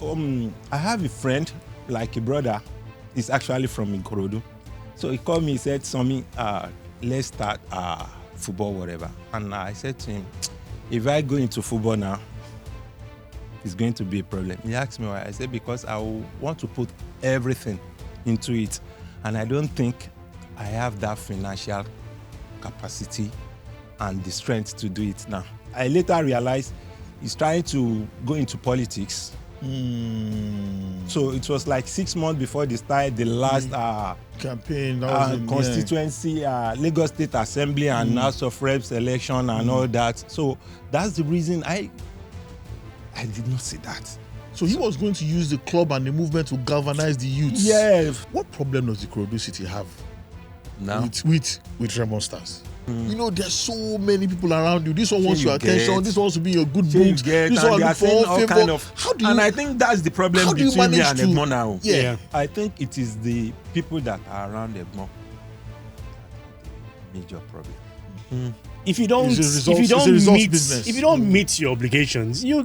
I have a friend, like a brother, he's actually from Ikorodu. So he called me, he said, Sanmi, let's start football, whatever. And I said to him, if I go into football now, it's going to be a problem. He asked me why. I said, because I want to put everything into it. And I don't think I have that financial capacity and the strength to do it now. I later realized he's trying to go into politics. So it was like 6 months before they started the last campaign, constituency, Lagos State Assembly and House of Reps election and all that. So that's the reason I did not see that. So he was going to use the club and the movement to galvanize the youths. Yeah. What problem does the Ikorodu City have now with Raymond Stars? You know, there's so many people around you. This one wants your attention. This one wants to be in your good books. This one looks for all favor. How do you? And I think that's the problem between me and Egmont now. Yeah. I think it is the people that are around Egmont. Major problem. If you don't meet your obligations, you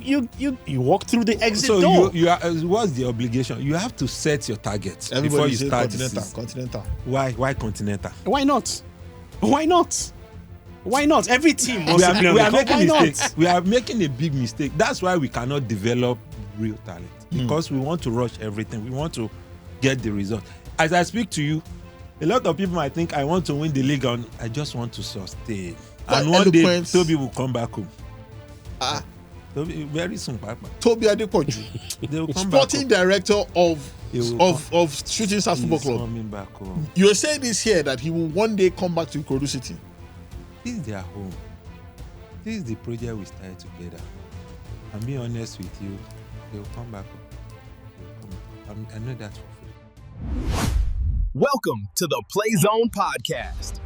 walk through the exit door. So what's the obligation? You have to set your targets before you start. Continental. Why continental? Why not? Why not? Why not? Every team wants to play on the cup. Why not? We are making a big mistake. That's why we cannot develop real talent, because we want to rush everything. We want to get the result. As I speak to you, a lot of people might think I want to win the league and I just want to sustain. And one day, Toby will come back home. Toby, very soon, Papa. Toby Adepoju, sporting director of Shooting Stars Football Club. Coming back home. You're saying this here that he will one day come back to Ikorodu City. This is their home. This is the project we started together. I'm being honest with you. They will come back home. I know that for free. Welcome to the Playzone podcast.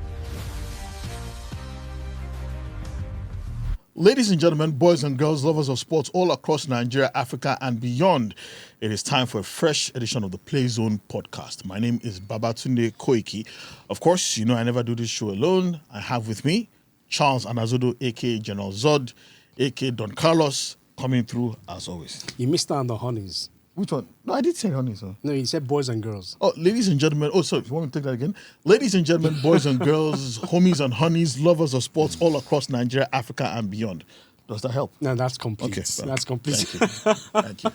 Ladies and gentlemen, boys and girls, lovers of sports all across Nigeria, Africa, and beyond, it is time for a fresh edition of the Playzone podcast. My name is Babatunde Koiki. Of course, you know I never do this show alone. I have with me Charles Anazodo, a.k.a. General Zod, a.k.a. Don Carlos, coming through as always. You missed out on the honeys. Which one? No, I did say honeys. Huh? No, you said boys and girls. Oh, ladies and gentlemen. Oh, sorry. If you want me to take that again. Ladies and gentlemen, boys and girls, homies and honeys, lovers of sports all across Nigeria, Africa, and beyond. Does that help? No, that's complete. Okay, that's complete. Thank you.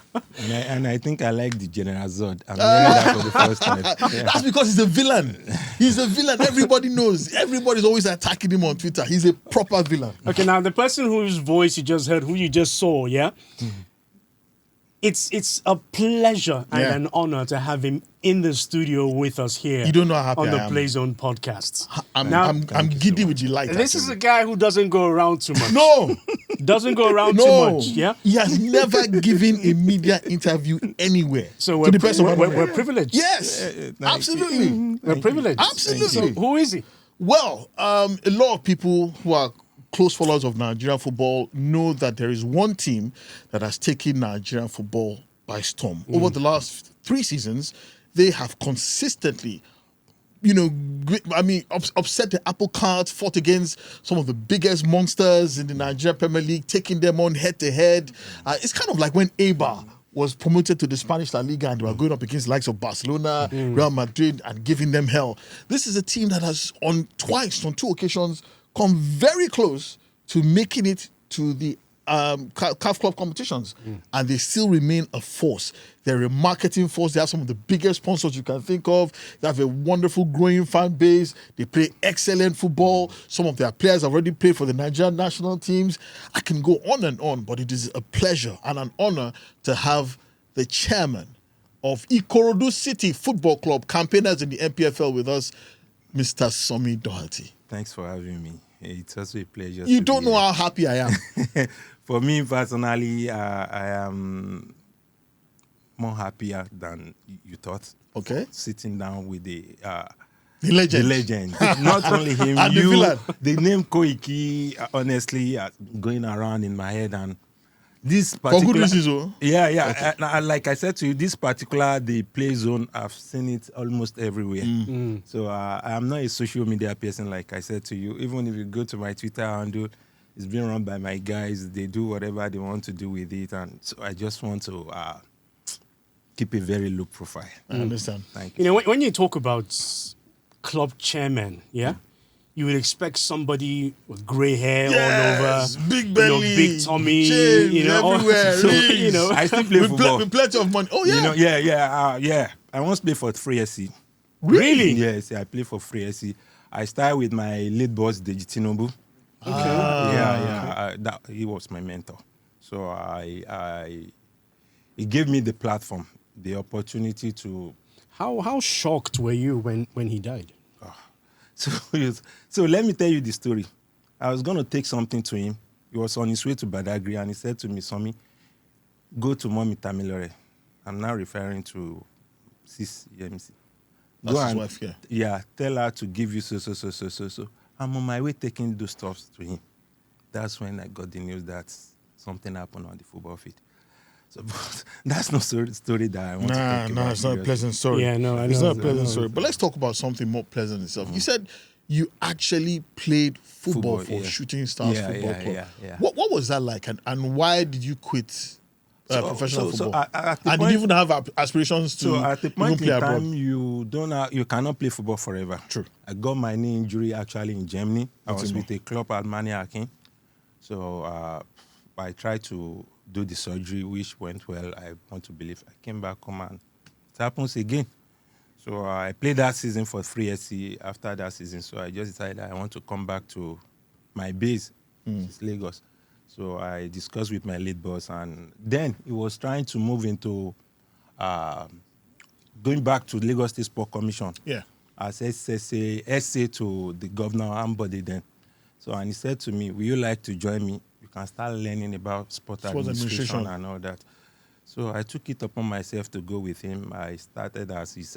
And I think I like the General Zod. I'm hearing that for the first time. Yeah. That's because he's a villain. He's a villain. Everybody knows. Everybody's always attacking him on Twitter. He's a proper villain. Okay, now the person whose voice you just heard, who you just saw, yeah? It's a pleasure and an honor to have him in the studio with us here. You don't know how happy on the I am. Playzone podcast. I'm giddy with delight. This is a guy who doesn't go around too much. No. Doesn't go around too much, yeah? He has never given a media interview anywhere. So we're privileged. Yes, absolutely. We're privileged. Absolutely. So who is he? Well, a lot of people who are close followers of Nigerian football know that there is one team that has taken Nigerian football by storm. Over the last 3 seasons, they have consistently, upset the apple cart, fought against some of the biggest monsters in the Nigerian Premier League, taking them on head-to-head. It's kind of like when Eibar was promoted to the Spanish La Liga and they were going up against the likes of Barcelona, Real Madrid, and giving them hell. This is a team that has on 2 occasions come very close to making it to the CAF club competitions, and they still remain a force. They're a marketing force. They have some of the biggest sponsors you can think of. They have a wonderful growing fan base. They play excellent football. Some of their players have already played for the Nigerian national teams. I can go on and on, but it is a pleasure and an honor to have the chairman of Ikorodu City Football Club, campaigners in the MPFL, with us, Mr. Sanmi Doherty. Thanks for having me. It's also a pleasure. You don't know how happy I am. For me personally, I am more happier than you thought. Okay. Sitting down with the legend. The legend. Not only him, and you. The villain. The name Koiki, honestly, going around in my head, and this particular. For good reasons, Yeah. Okay. Like I said to you, this particular the Playzone, I've seen it almost everywhere. So I'm not a social media person, like I said to you. Even if you go to my Twitter handle, it's being run by my guys. They do whatever they want to do with it, and so I just want to keep a very low profile. I understand. Thank you. You know, when you talk about club chairman, yeah, you would expect somebody with grey hair Yes, all over, big belly, big tummy, chains you know, everywhere, so, rings. you know. I still play with, football. with plenty of money. Oh, yeah. You know, yeah. I once played for 3SC. Really? Yes, I play for 3SC. I started with my late boss, Deji Tinubu. Okay. That he was my mentor. So he gave me the platform, the opportunity to. How shocked were you when he died? So let me tell you the story. I was going to take something to him. He was on his way to Badagry, and he said to me, Sanmi, go to Mommy Tamilore. I'm now referring to Sis EMC. That's his wife, yeah. Yeah, tell her to give you so. I'm on my way taking those stuff to him. That's when I got the news that something happened on the football field. So but that's no story that I want to talk about. No, it's not a pleasant story. Yeah, no, I It's know. not a pleasant story. But let's talk about something more pleasant itself. You said you actually played football for yeah. Shooting Stars Football Club. Yeah. What was that like, and why did you quit professional football? At the And point- did you even have aspirations to So at the even point in play abroad? time, you cannot play football forever. True. I got my knee injury actually in Germany. I was Ultimo. with a club at Maniakin. So I tried to do the surgery, which went well. I want to believe. I came back home and it happens again. So I played that season for 3SC. After that season, so I just decided I want to come back to my base, which is Lagos. So I discussed with my lead boss, and then he was trying to move into going back to Lagos State Sport Commission. Yeah. As SA to the governor Ambody then. So, and he said to me, will you like to join me? You can start learning about sport administration and all that. So I took it upon myself to go with him. I started as his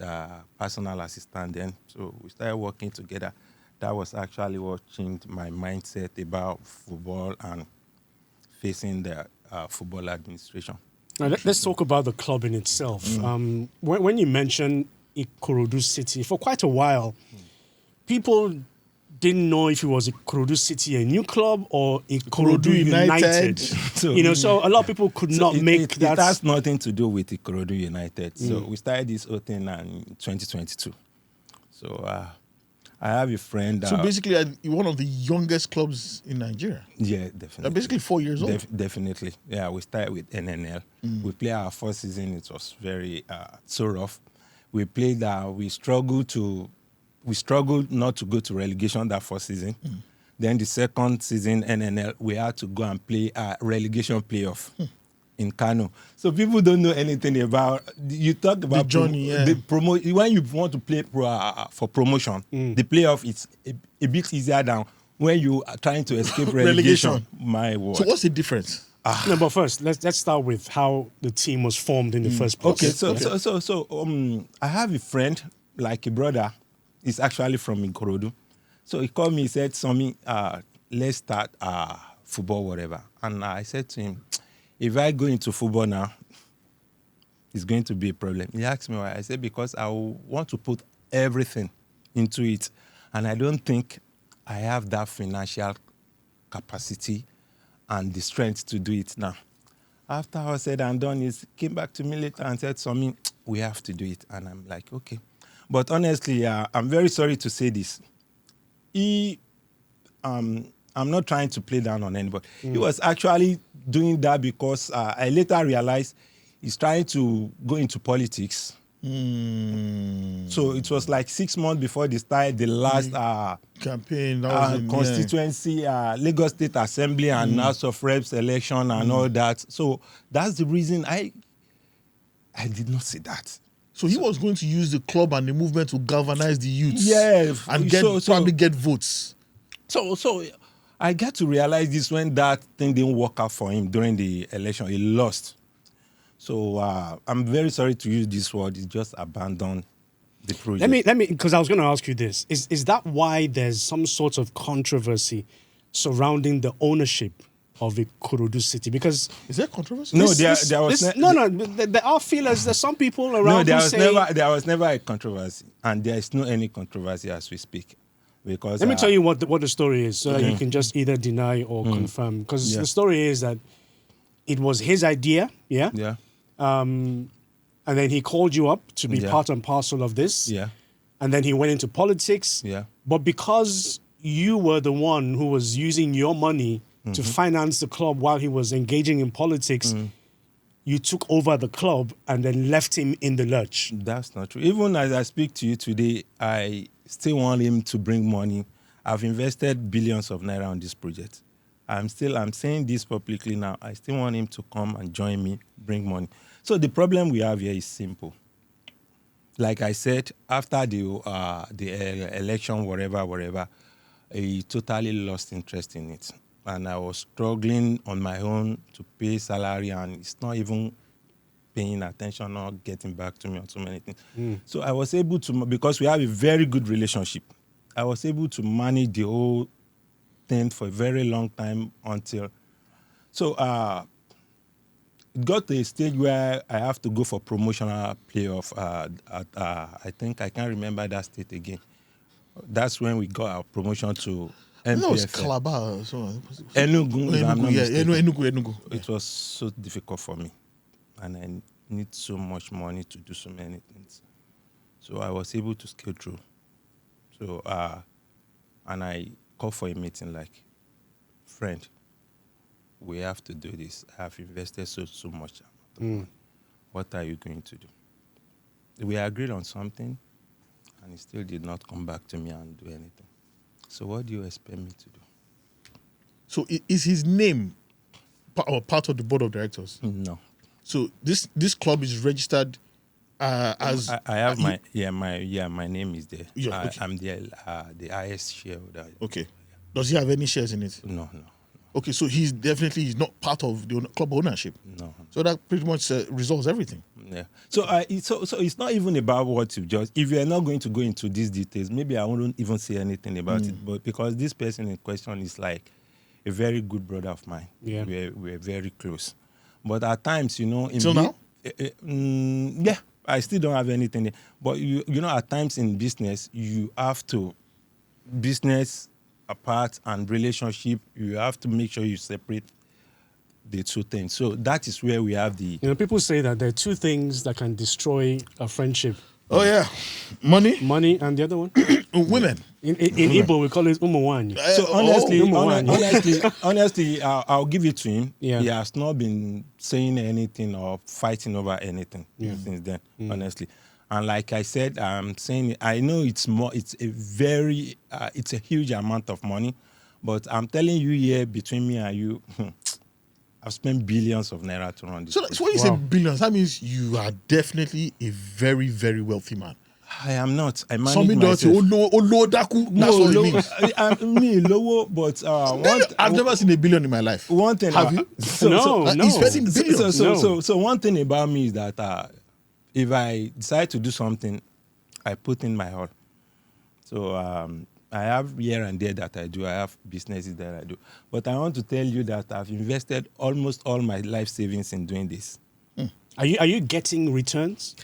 personal assistant then. So we started working together. That was actually what changed my mindset about football and facing the football administration. Now, let's talk about the club in itself. When you mentioned Ikorodu City, for quite a while, people didn't know if it was Ikorodu City, a new club, or Ikorodu United. So- So a lot of people could not make that. It has nothing to do with Ikorodu United. So we started this whole thing in 2022. So I have a friend. So basically, you're one of the youngest clubs in Nigeria. Yeah, definitely. They're basically 4 years old. Definitely. Yeah, we started with NNL. We played our first season. It was very so rough. We played. We struggled not to go to relegation that first season. Then the second season, NNL, we had to go and play a relegation playoff in Kano. So people don't know anything about. You talk about The journey, yeah. the when you want to play for promotion, the playoff is a bit easier than when you are trying to escape relegation. My word. So what's the difference? No, but first, let's start with how the team was formed in the first place. Okay, so I have a friend, like a brother. He's actually from Ikorodu. So he called me, he said, Sanmi, let's start football, whatever. And I said to him, if I go into football now, it's going to be a problem. He asked me why. I said, because I want to put everything into it. And I don't think I have that financial capacity and the strength to do it now. After I said and done, he came back to me later and said, Sanmi, we have to do it. And I'm like, okay. But honestly, I'm very sorry to say this. I'm not trying to play down on anybody. He was actually doing that because I later realized he's trying to go into politics. So it was like 6 months before they started the last Campaign, that was in, constituency, Lagos State Assembly and House of Reps election and all that. So that's the reason I did not see that. So he was going to use the club and the movement to galvanize the youth. Yeah, And probably get votes. So I got to realize this when that thing didn't work out for him during the election. He lost. So I'm very sorry to use this word. He just abandoned the project. Let me, because I was going to ask you this. Is that why there's some sort of controversy surrounding the ownership of Ikorodu City? Because Is there controversy? No, there was there are feelers. There's some people around there who was say. there was never a controversy, and there is no any controversy as we speak, because Let me tell you what the story is, so that you can just either deny or confirm. Because the story is that it was his idea, yeah. Yeah. and then he called you up to be Yeah. part and parcel of this. Yeah. And then he went into politics. Yeah. But because you were the one who was using your money to finance the club while he was engaging in politics, you took over the club and then left him in the lurch. That's not true. Even as I speak to you today, I still want him to bring money. I've invested billions of naira on this project. I'm saying this publicly now. I still want him to come and join me, bring money. So the problem we have here is simple. Like I said, after the election, whatever, he totally lost interest in it. And I was struggling on my own to pay salary, and it's not even paying attention or getting back to me on so many things. So I was able to, because we have a very good relationship, I was able to manage the whole thing for a very long time until, so it got to a stage where I have to go for promotional playoff I think, I can't remember that state again. That's when we got our promotion to That was NPFL. Calabar. So, Enugu, if I'm not mistaken. Enugu. It was so difficult for me, and I need so much money to do so many things. So I was able to scale through. So, and I called for a meeting like, friend, we have to do this. I have invested so much. What are you going to do? We agreed on something, and he still did not come back to me and do anything. So what do you expect me to do? So is his name part of the board of directors? No. So this club is registered as. I have my name is there. Yeah, okay. I'm the highest shareholder. Okay. Does he have any shares in it? No. Okay, so he's not part of the club ownership. No. So that pretty much resolves everything. Yeah. So it's not even about what you just. If you're not going to go into these details, maybe I wouldn't even say anything about it. But because this person in question is like a very good brother of mine. Yeah. We're very close. But at times, Till now? Yeah, I still don't have anything. But you know, at times in business, you have to business apart and relationship. You have to make sure you separate the two things. So that is where we have the. You know, people say that there are two things that can destroy a friendship: Oh yeah, money, money, and the other one. women. In Igbo, we call it umuwanyi. So honestly, Oh. honestly, I'll give it to him. Yeah. He has not been saying anything or fighting over anything since then. Honestly, and like I said, I'm saying I know it's more. It's a huge amount of money, but I'm telling you here, between me and you, I've spent billions of naira to run this. So when you Wow. say billions, that means you are definitely a very, very wealthy man. I am not. I manage Sanmi Doherty, myself. Olodaku. That's what it means. Me low, but I've never seen a billion in my life. one thing. Have you? No. He's spending billions. So one thing about me is that if I decide to do something, I put in my all. So I have here and there that I do. I have businesses that I do. But I want to tell you that I've invested almost all my life savings in doing this. Are you getting returns?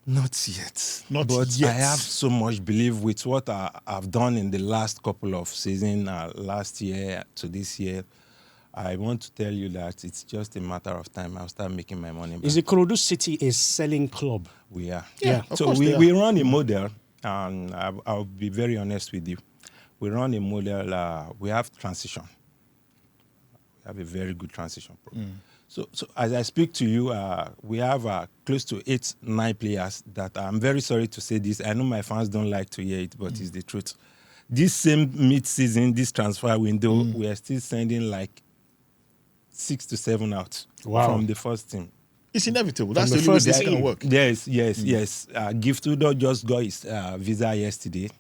Not yet. But I have so much belief with what I've done in the last couple of seasons, last year to this year. I want to tell you that it's just a matter of time. I'll start making my money back. Is Ikorodu City a selling club? We are. Yeah, of So course they are. we run a model, and I'll be very honest with you. We run a model. We have transition. We have a very good transition program. So as I speak to you, we have close to 8-9 players that I'm very sorry to say this. I know my fans don't like to hear it, but it's the truth. This same mid-season, this transfer window, we are still sending like 6 to 7 out from the first team. It's inevitable. That's the the only way first this team. can work. Yes. Giftudo just got his visa yesterday.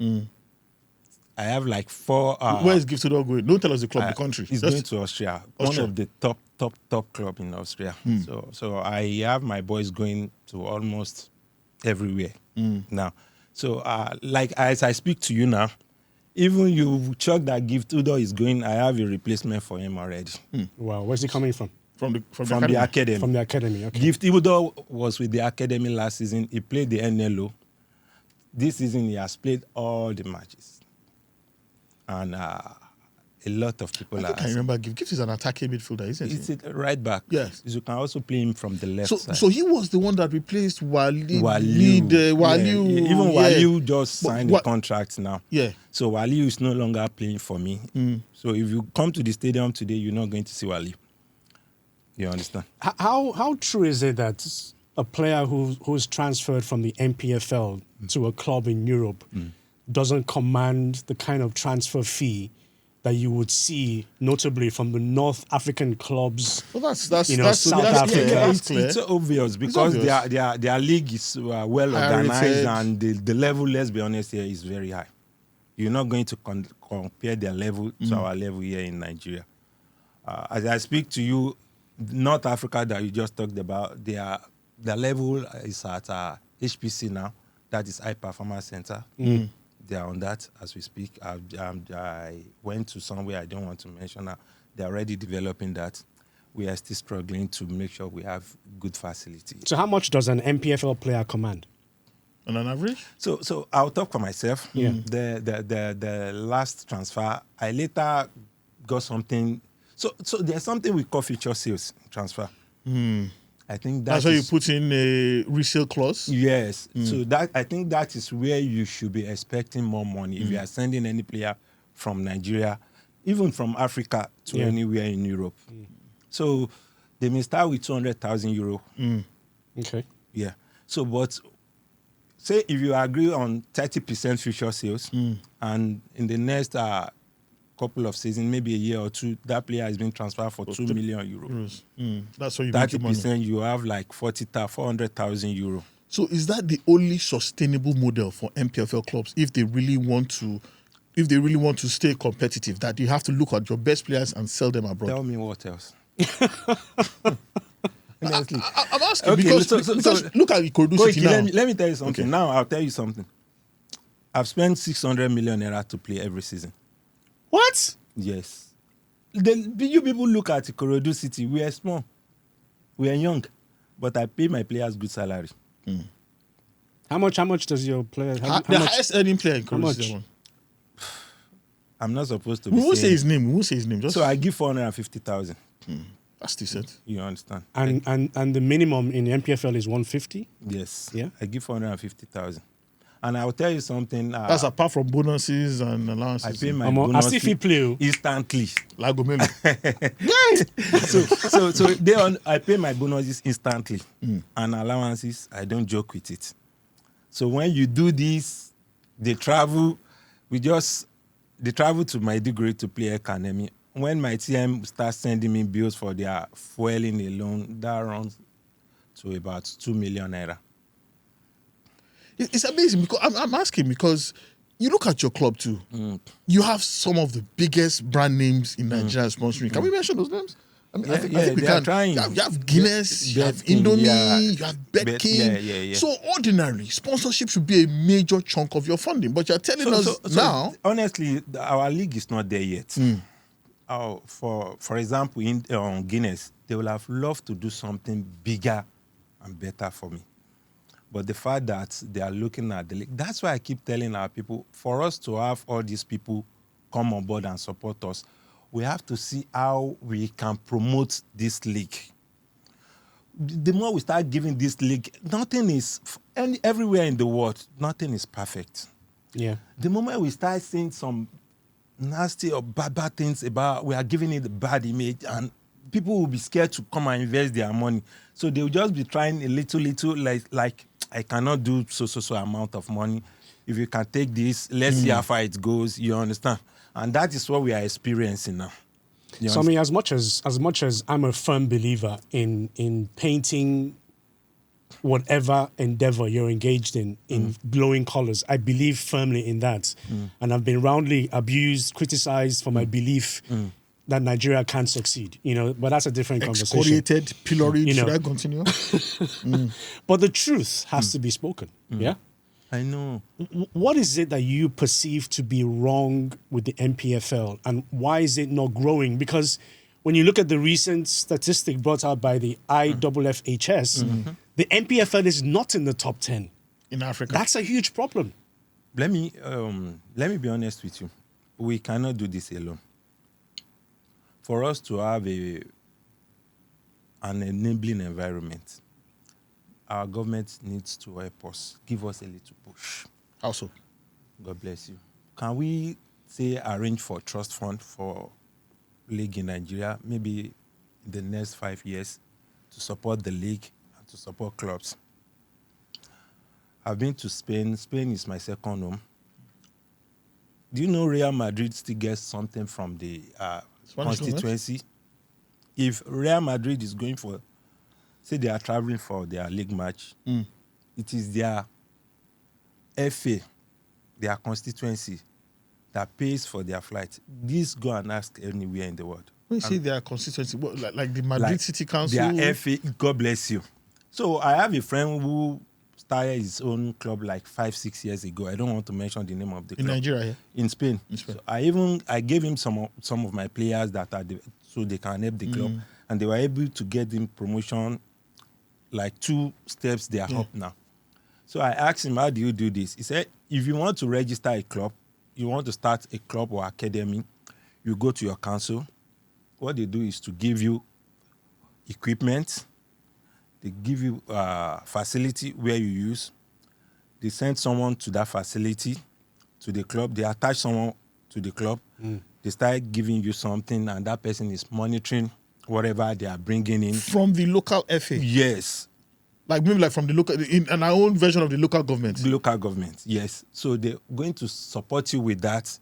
I have like 4. Where is Giftudo going? Don't tell us the club, the country. He's Just- going to Austria, Austria. one of the top club in Austria. So I have my boys going to almost everywhere now. So like as I speak to you now, even you check that Giftudo is going, I have a replacement for him already. Wow, where's he coming from? From the Academy. From the academy, okay. Giftudo was with the academy last season. He played the NLO. This season he has played all the matches. And A lot of people are I remember Gift is an attacking midfielder, isn't he? It's a right back. Yes. You can also play him from the left side. So he was the one that replaced Waliu. Waliu. Yeah. Even Waliu just signed a contract now. Yeah. So Waliu is no longer playing for me. So if you come to the stadium today, you're not going to see Waliu. You understand? How true is it that a player who's transferred from the MPFL to a club in Europe doesn't command the kind of transfer fee that you would see, notably from the North African clubs? Well, that's South Africa. It's obvious because their league is well organized and the level, let's be honest, here is very high. You're not going to compare their level to our level here in Nigeria. As I speak to you, North Africa that you just talked about, their level is at HPC now. That is High Performance Center. They are on that as we speak. I went to somewhere I don't want to mention now. They're already developing that. We are still struggling to make sure we have good facilities. So how much does an MPFL player command? On an average? So I'll talk for myself. Yeah. The last transfer, I later got something. So there's something we call future sales transfer. I think that's why you put in a resale clause? Yes. So I think that is where you should be expecting more money if you are sending any player from Nigeria, even from Africa to anywhere in Europe. So they may start with 200,000 euro. Okay. Yeah. So, but say if you agree on 30% future sales, and in the next couple of seasons, maybe a year or two, that player has been transferred for 2 million euros. That's what you make your money. 30%, you have like 400,000 euro. So is that the only sustainable model for MPFL clubs if they really want to stay competitive? That you have to look at your best players and sell them abroad? Tell me what else. Honestly. I'm asking because look at Ikorodu City now. Let me tell you something. Okay. Now I'll tell you something. I've spent 600 million naira to play every season. What? Yes. You people look at Ikorodu City. We are small. We are young. But I pay my players good salary. How much does your player have? The highest earning player in Ikorodu City. I'm not supposed to be We won't saying. say his name. Just So I give 450,000. That's decent. You understand? And the minimum in the MPFL is 150? Yes. Yeah. I give 450,000. And I'll tell you something. That's apart from bonuses and allowances. I pay my As bonus if he play. instantly. Lagomelo. So I pay my bonuses instantly. And allowances, I don't joke with it. So when you do this, they travel to my degree to play academy. When my TM starts sending me bills for their fueling alone, that runs to about 2 million naira. It's amazing because I'm asking because you look at your club too. You have some of the biggest brand names in Nigeria sponsoring. Can we mention those names? I think we can. Trying. You have Guinness, you have Indomie, you have Betking. So ordinarily, sponsorship should be a major chunk of your funding. But you're telling us now. Honestly, our league is not there yet. For example, in Guinness, they will have loved to do something bigger and better for me. But the fact that they are looking at the league, that's why I keep telling our people, for us to have all these people come on board and support us, we have to see how we can promote this league. The more we start giving this league, everywhere in the world, nothing is perfect. Yeah. The moment we start seeing some nasty or bad things about, we are giving it a bad image, and people will be scared to come and invest their money. So they will just be trying a little, like I cannot do so amount of money. If you can take this, let's see how far it goes. You understand? And that is what we are experiencing now. So I mean, as much as I'm a firm believer in painting whatever endeavor you're engaged in glowing colors, I believe firmly in that. And I've been roundly abused, criticized for my belief that Nigeria can't succeed, but that's a different conversation. Excoriated, pilloried, should I continue? But the truth has to be spoken, yeah? I know. What is it that you perceive to be wrong with the MPFL, and why is it not growing? Because when you look at the recent statistic brought out by the IFFHS, the MPFL is not in the top 10. In Africa. That's a huge problem. Let me be honest with you. We cannot do this alone. for us to have an enabling environment, our government needs to help us, give us a little push. How so? God bless you. Can we say arrange for trust fund for league in Nigeria, maybe in the next 5 years, to support the league and to support clubs? I've been to Spain. Spain is my second home. Do you know Real Madrid still gets something from the constituency? If Real Madrid is going for, say they are traveling for their league match, it is their FA, their constituency, that pays for their flight. This go and ask anywhere in the world. When you say their constituency, what, like the Madrid City Council? Their FA, God bless you. So I have a friend who started his own club like 5-6 years ago. I don't want to mention the name of the club. In Nigeria, yeah? In Spain. So I gave him some of my players that are so they can help the club, and they were able to get him promotion, like 2 steps they are up now. So I asked him, how do you do this? He said, if you want to register a club, you want to start a club or academy, you go to your council. What they do is to give you equipment. They give you a facility where you use. They send someone to that facility, to the club. They attach someone to the club. They start giving you something, and that person is monitoring whatever they are bringing in. From the local FA? Yes. Like maybe like from the local, in our own version of the local government? The local government, yes. So they're going to support you with that.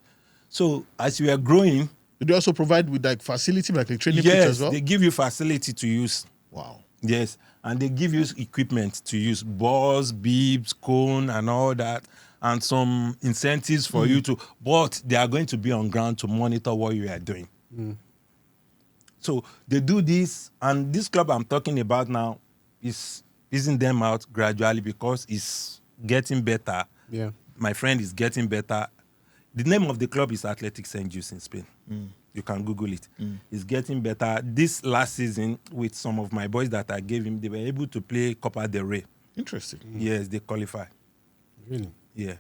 So as you are growing... Do they also provide with like facility, like a training pitch as well? Yes, they give you facility to use. Wow. Yes, and they give you equipment to use, balls, bibs, cone, and all that, and some incentives for you to... But they are going to be on ground to monitor what you are doing. So they do this, and this club I'm talking about now is easing them out gradually because it's getting better. Yeah. My friend is getting better. The name of the club is Athletic St. Jude in Spain. You can Google it. It's getting better. This last season, with some of my boys that I gave him, they were able to play Copa del Rey. Interesting. Yes, they qualify. Really? Yeah.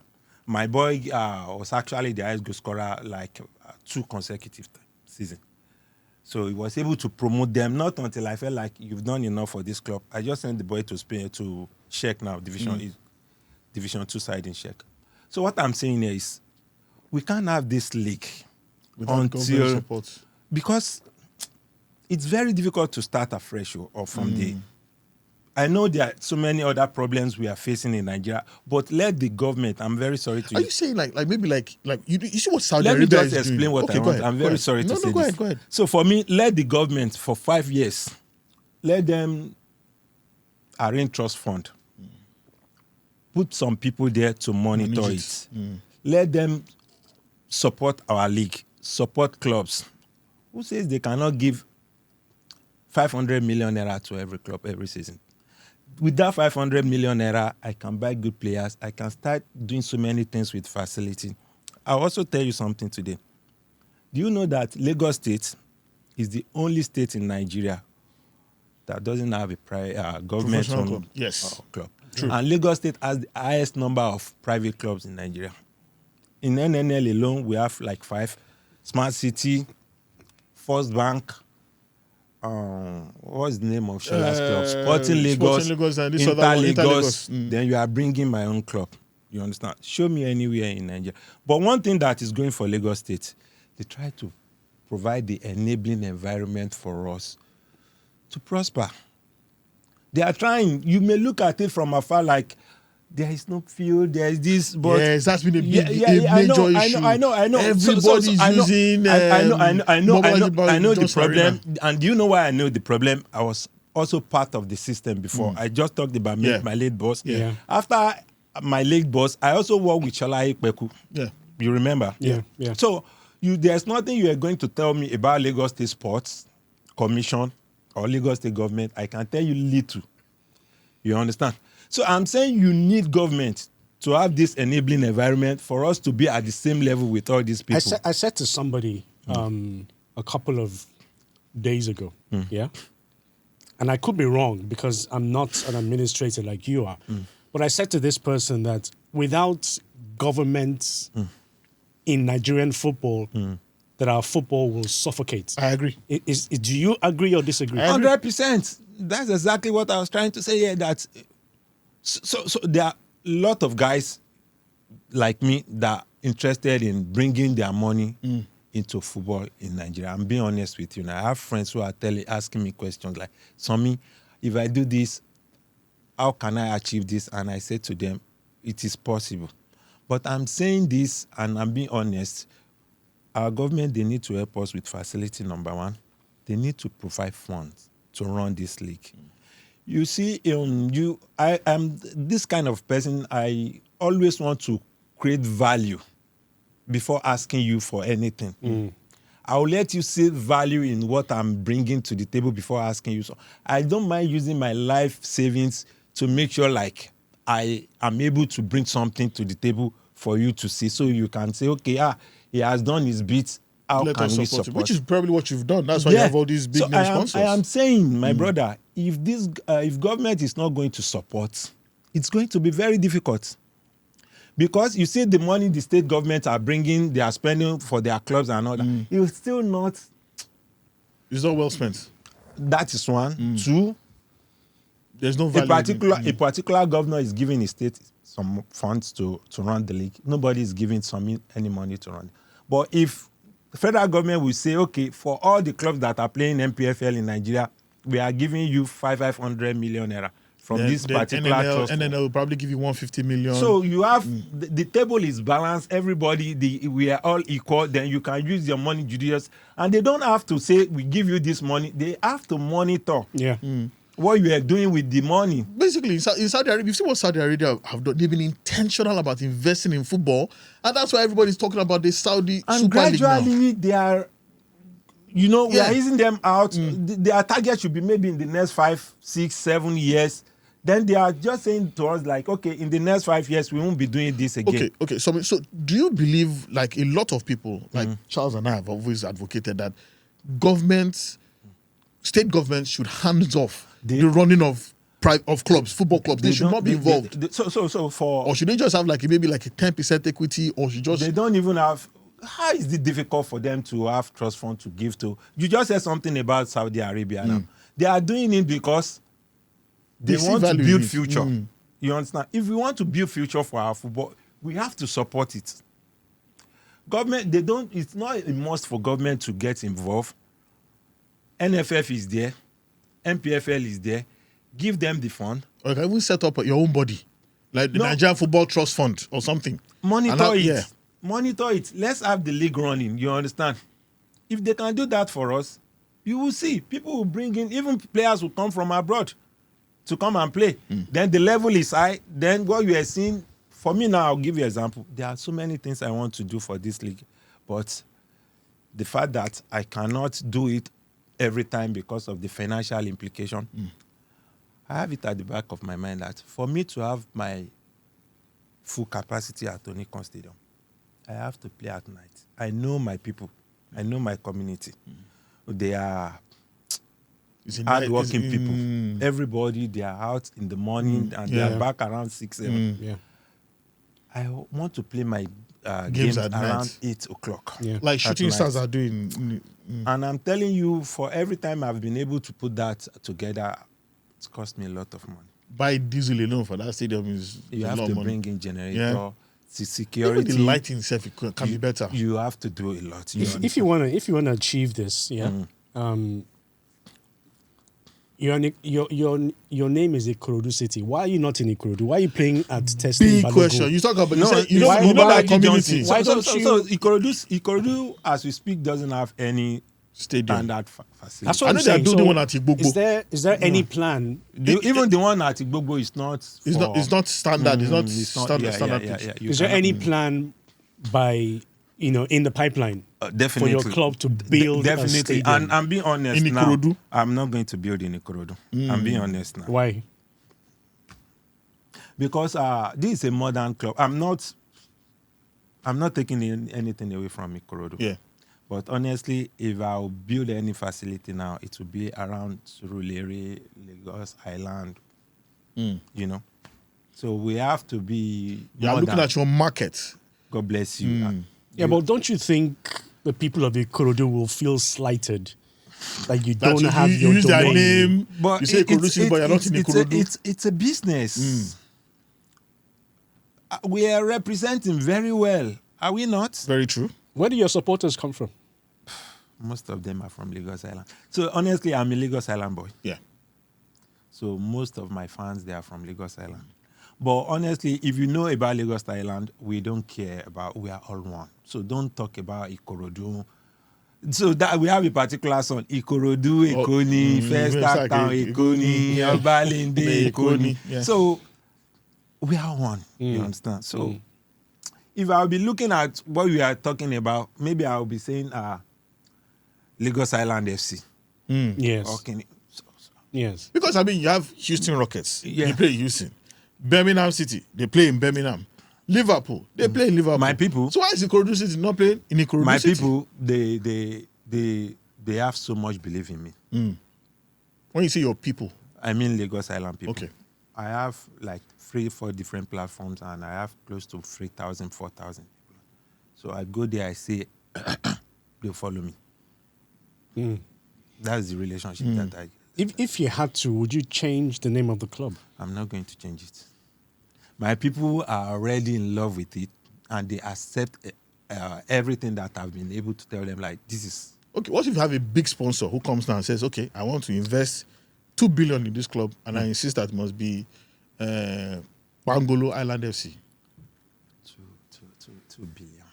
My boy was actually the highest goal scorer like 2 consecutive seasons. So he was able to promote them, not until I felt like you've done enough for this club. I just sent the boy to Spain, to Czech now, Division 2 side in Czech. So what I'm saying here is, we can't have this league without government support. Because it's very difficult to start afresh or from the... I know there are so many other problems we are facing in Nigeria, but let the government, I'm very sorry to... Are you saying like maybe like you see what Saudi Let me Arabia just is explain doing? what I want. I'm very sorry to say this. Go ahead. So for me, let the government for 5 years, let them arrange trust fund. Put some people there to monitor it. Let them support our league, support clubs. Who says they cannot give 500 million naira to every club every season? With that 500 million naira, I can buy good players. I can start doing so many things with facility. I'll also tell you something today. Do you know that Lagos State is the only state in Nigeria that doesn't have a government-owned club? Yes. Club? True. And Lagos State has the highest number of private clubs in Nigeria. In NNL alone, we have like 5. Smart City, First Bank, what's the name of Shola's club? Sporting Lagos, and this Inter other one, Lagos. Then you are bringing my own club. You understand? Show me anywhere in Nigeria. But one thing that is going for Lagos State, they try to provide the enabling environment for us to prosper. They are trying. You may look at it from afar like there is no field, there is this, but yes, that's been a big, major issue. I know. Everybody's using. I know the problem. Arena. And do you know why I know the problem? I was also part of the system before. I just talked about my late boss. Yeah. After my late boss, I also worked with Shola Ikpeku. Yeah. You remember? Yeah. So there's nothing you are going to tell me about Lagos State Sports Commission or Lagos State government. I can tell you little. You understand? So I'm saying you need government to have this enabling environment for us to be at the same level with all these people. I said to somebody a couple of days ago, and I could be wrong because I'm not an administrator like you are, but I said to this person that without government in Nigerian football, that our football will suffocate. I agree. Do you agree or disagree? 100%. That's exactly what I was trying to say here. That so there are a lot of guys like me that are interested in bringing their money into football in Nigeria. I'm being honest with you now. I have friends who are asking me questions like, Sanmi, if I do this, how can I achieve this? And I say to them, it is possible. But I'm saying this, and I'm being honest, our government, they need to help us with facility number one. They need to provide funds to run this league. You see, I am this kind of person, I always want to create value before asking you for anything. I'll let you see value in what I'm bringing to the table before asking you. So I don't mind using my life savings to make sure like I am able to bring something to the table for you to see. So you can say, okay, he has done his bit. How Let can us we support support? You, which is probably what you've done. That's why you have all these big name sponsors. I am saying, my brother, if government is not going to support, it's going to be very difficult. Because you see the money the state governments are bringing, they are spending for their clubs and all that. It's still not. It's not well spent. That is one. Two, there's no value. A particular governor is giving his state some funds to run the league. Nobody is giving any money to run it. But if the federal government will say, okay, for all the clubs that are playing MPFL in Nigeria, we are giving you 500 million naira from this particular trust. And then they'll probably give you 150 million. So you have, the table is balanced, everybody, we are all equal, then you can use your money judicious. And they don't have to say, we give you this money. They have to monitor what you are doing with the money. Basically, in Saudi Arabia, you see what Saudi Arabia have done. They've been intentional about investing in football, and that's why everybody's talking about the Saudi Super League now. And gradually, they are, we are easing them out. Their target should be maybe in the next 5, 6, 7 years. Then they are just saying to us like, okay, in the next 5 years, we won't be doing this again. Okay. So do you believe, like a lot of people, like Charles and I have always advocated that state governments should hands off the running of clubs, football clubs. They should not be involved. Or should they just have maybe a 10% equity, or should just... They don't even have... How is it difficult for them to have trust fund to give to? You just said something about Saudi Arabia now. They are doing it because they want to build future. You understand? If we want to build future for our football, we have to support it. Government, it's not a must for government to get involved. NFF is there. MPFL is there. Give them the fund. Or can we set up your own body? Like the Nigerian Football Trust Fund or something. Monitor it. Yeah. Monitor it. Let's have the league running. You understand? If they can do that for us, you will see. People will bring in, even players will come from abroad to come and play. Then the level is high. Then what you are seeing, for me now, I'll give you an example. There are so many things I want to do for this league. But the fact that I cannot do it every time because of the financial implication, I have it at the back of my mind that for me to have my full capacity at Onikon Stadium, I have to play at night. I know my people. I know my community. They are hard-working people. Everybody, they are out in the morning and they are back around 6, 7. I want to play my games around night. 8 o'clock. Like Shooting Stars are doing. And I'm telling you, for every time I've been able to put that together, it's cost me a lot of money. Buy diesel alone for that stadium is you have to bring in generator, security. Even the lighting itself can be better. You have to do a lot. If you wanna achieve this, your name is Ikorodu City. Why are you not in Ikorodu? Why are you playing at Testing? Big Balogun? Question. You talk about that community. Why don't you? So Ikorodu, as we speak, doesn't have any stadium standard facility. That's what I'm saying. Building one at Igbogbo. Is there any plan? Even the one at Igbogbo is not. It's not standard. It's not standard. Is there any plan by in the pipeline? Definitely. For your club to build a stadium. And I'm being honest in now. Ikorodu? I'm not going to build in Ikorodu. I'm being honest now. Why? Because this is a modern club. I'm not taking anything away from Ikorodu. Yeah. But honestly, if I'll build any facility now, it will be around Surulere, Lagos Island. So we have to be. You are looking at your market. God bless you. Yeah, but don't you think the people of Ikorodu will feel slighted. Like you That don't you have your use their domain. name. But You say Ikorodu City, but you're not in Ikorodu. It's a business. We are representing very well, are we not? Very true. Where do your supporters come from? Most of them are from Lagos Island. So honestly, I'm a Lagos Island boy. Yeah. So most of my fans, they are from Lagos Island. But honestly, if you know about Lagos Island, we don't care about, we are all one. So don't talk about Ikorodu. So that we have a particular song, Ikorodu, Ekoni, First Town, Ekoni, Obalende, Ekoni. Yeah. So we are one, you understand? So if I'll be looking at what we are talking about, maybe I'll be saying Lagos Island FC. Yes. Okay. Yes. Because, I mean, you have Houston Rockets. Yeah. They play in Houston. Birmingham City. They play in Birmingham. Liverpool. They play in Liverpool. My people. So why is Ikorodu City not playing in Ikorodu My City? people, they have so much belief in me. When you say your people. I mean Lagos Island people. Okay. I have like 3-4 different platforms and I have close to 3,000, 4,000 people. So I go there, I say, they follow me. That's the relationship that I... If you had to, would you change the name of the club? I'm not going to change it. My people are already in love with it and they accept everything that I've been able to tell them, like, this is... Okay, what if you have a big sponsor who comes down and says, okay, I want to invest 2 billion in this club and I insist that it must be Bangolo Island FC? 2 billion.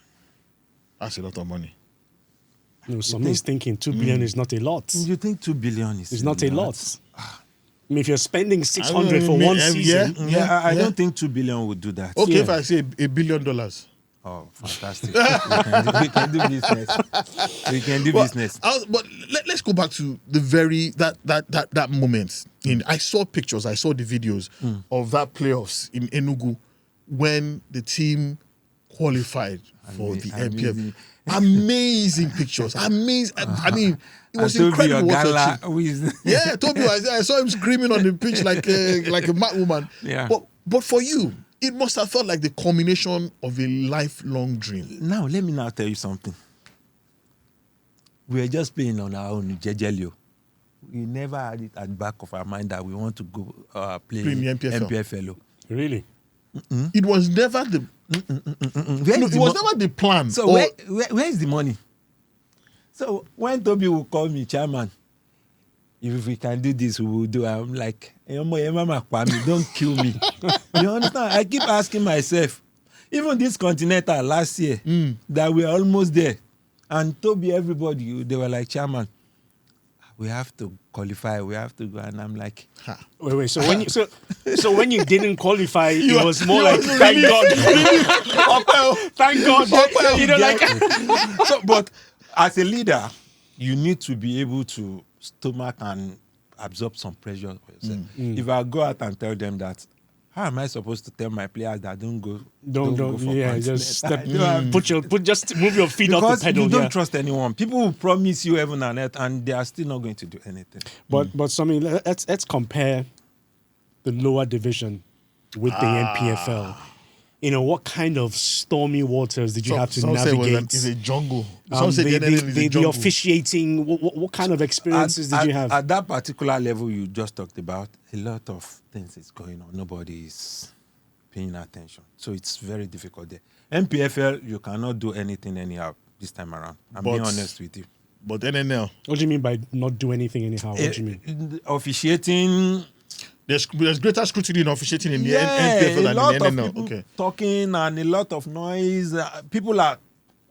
That's a lot of money. No, someone's thinking 2 billion is not a lot. You think 2 billion is... It's not a lot. I mean, if you're spending 600 for mean, one season, I don't think 2 billion would do that. Okay, Yeah. if I say $1 billion. Oh, fantastic. we can do business. We can do business. But let's go back to the that moment. I saw pictures, I saw the videos of that playoffs in Enugu when the team qualified for the MPF. Amazing pictures. Amazing. I mean, it was incredible. Yeah, Toby, I saw him screaming on the pitch like a mad woman. Yeah. But for you, it must have felt like the culmination of a lifelong dream. Now, let me now tell you something. We were just playing on our own, Jejelio. We never had it at the back of our mind that we want to go play in the MPFL. MPFL. really? It was never the... it was never the plan. So where is the money? So when Toby will call me, chairman, if we can do this, we will do. I'm like, don't kill me. You understand? I keep asking myself, even this Continental last year, that we are almost there. And Toby, everybody, they were like, chairman, we have to qualify, we have to go. And I'm like, Wait. So when you didn't qualify, it was more like thank God. Thank God. You know, like so, but as a leader, you need to be able to stomach and absorb some pressure for yourself. If I go out and tell them that, how am I supposed to tell my players that don't go for yeah, just step, just move your feet off because the pedal. you don't trust anyone. People will promise you heaven and earth, and they are still not going to do anything. But Sammy, let's compare the lower division with the NPFL. You know, what kind of stormy waters did you have to navigate? It's a jungle. The officiating, what kind of experiences did you have? At that particular level you just talked about, a lot of things is going on. Nobody is paying attention. So it's very difficult there. MPFL, you cannot do anything anyhow this time around. I'm being honest with you. But NNL. What do you mean by not do anything anyhow? What do you mean? Officiating... There's greater scrutiny in officiating in the yeah, NPFL than a lot in the of NNL. people Okay. talking and a lot of noise. People are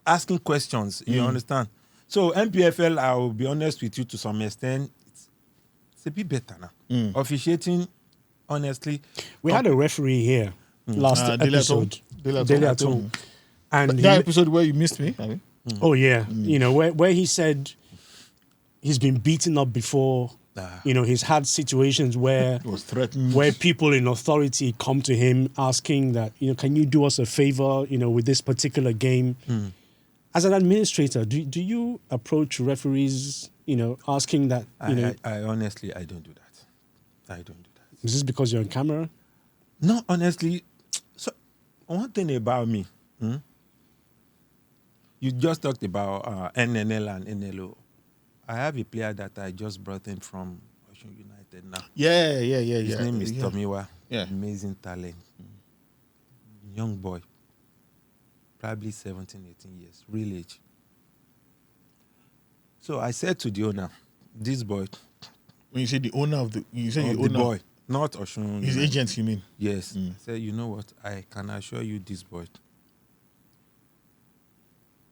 asking questions. You understand? So MPFL, I will be honest with you to some extent, it's a bit better now. Officiating, honestly, we had a referee here last episode, Dele Atom. And that episode where you missed me. I mean. Oh yeah, you know where he said he's been beaten up before. You know, he's had situations where He was threatened. where people in authority come to him asking that, you know, can you do us a favor, you know, with this particular game? As an administrator, do you approach referees, you know, asking that, you know? I honestly, I don't do that. I don't do that. Is this because you're on camera? No, honestly, so one thing about me, You just talked about NNL and NLO. I have a player that I just brought in from Osun United now. Yeah. His name is yeah. Tomiwa. Yeah. Amazing talent. Young boy. Probably 17, 18 years. Real age. So I said to the owner, this boy, When you say the owner of the, you say of the the owner, boy, not Osun his United. agent, you mean? Yes. I said, you know what? I can assure you this boy,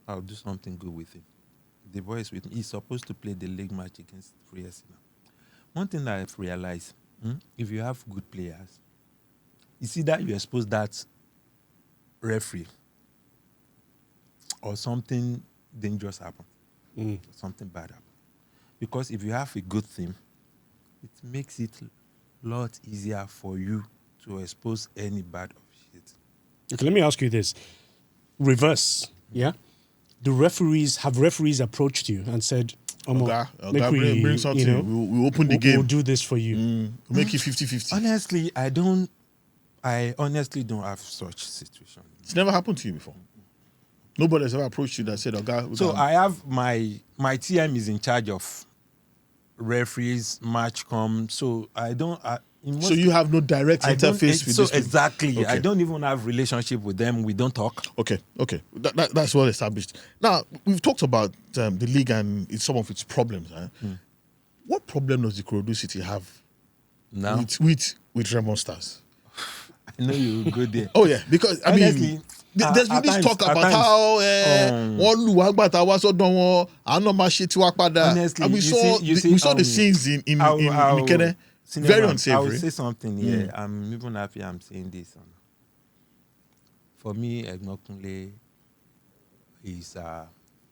I'll do something good with him. The boy is with me. He's supposed to play the league match against Freesi now. One thing that I've realized, if you have good players, you see that you expose that referee or something dangerous happen, or something bad happen. Because if you have a good team, it makes it a lot easier for you to expose any bad shit. Okay, let me ask you this. Reverse, yeah? Have referees approached you and said, Oga, make bring something. We'll open the game. We'll do this for you. We'll make it 50-50. Honestly, I honestly don't have such situation. It's never happened to you before. Nobody has ever approached you that said, Oga. So I have my TM is in charge of referees, match come. So I don't. So you have no direct interface with so this team? exactly. Okay. I don't even have relationship with them. We don't talk. Okay. That's well established. Now, we've talked about the league and some of its problems. What problem does the Ikorodu City have Now with Remo Stars? I know you will go there. Oh, yeah. Because, I Honestly, mean, there's been at this times- talk at about times, how wọ́n lù wá gbà tá a wá sọ́dọ̀ wọn, àánú máa ṣe tiwa padà. Honestly, And we saw the scenes in Mikene. Very I will unsavory. say something here. I'm even happy I'm saying this. For me, Egnokunle is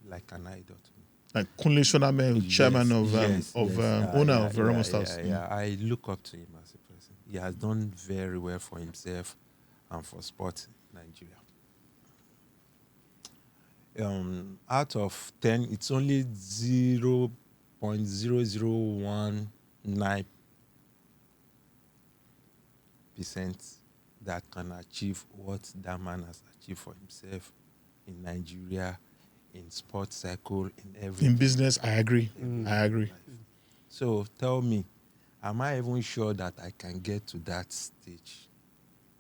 like an idol to me. Like Kunle Shoname, chairman owner of Remo Stars. Yeah. I look up to him as a person. He has done very well for himself and for sport in Nigeria. Out of 10, it's only 0.0019% that can achieve what that man has achieved for himself in Nigeria, in sports cycle, in everything. In business, I agree. I agree. So tell me, am I even sure that I can get to that stage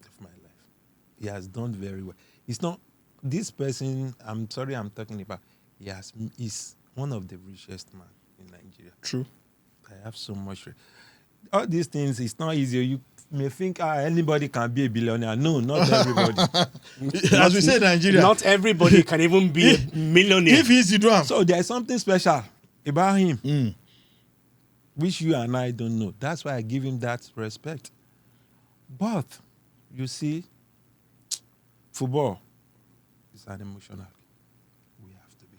of my life? He has done very well. It's not this person. I'm sorry, I'm talking about. He's one of the richest man in Nigeria. True. I have so much. All these things, it's not easy. You may think anybody can be a billionaire. No, not everybody. As we say in Nigeria, Not everybody can even be a millionaire. if he's the drum. So there's something special about him, which you and I don't know. That's why I give him that respect. But you see, football is an emotional game. We have to be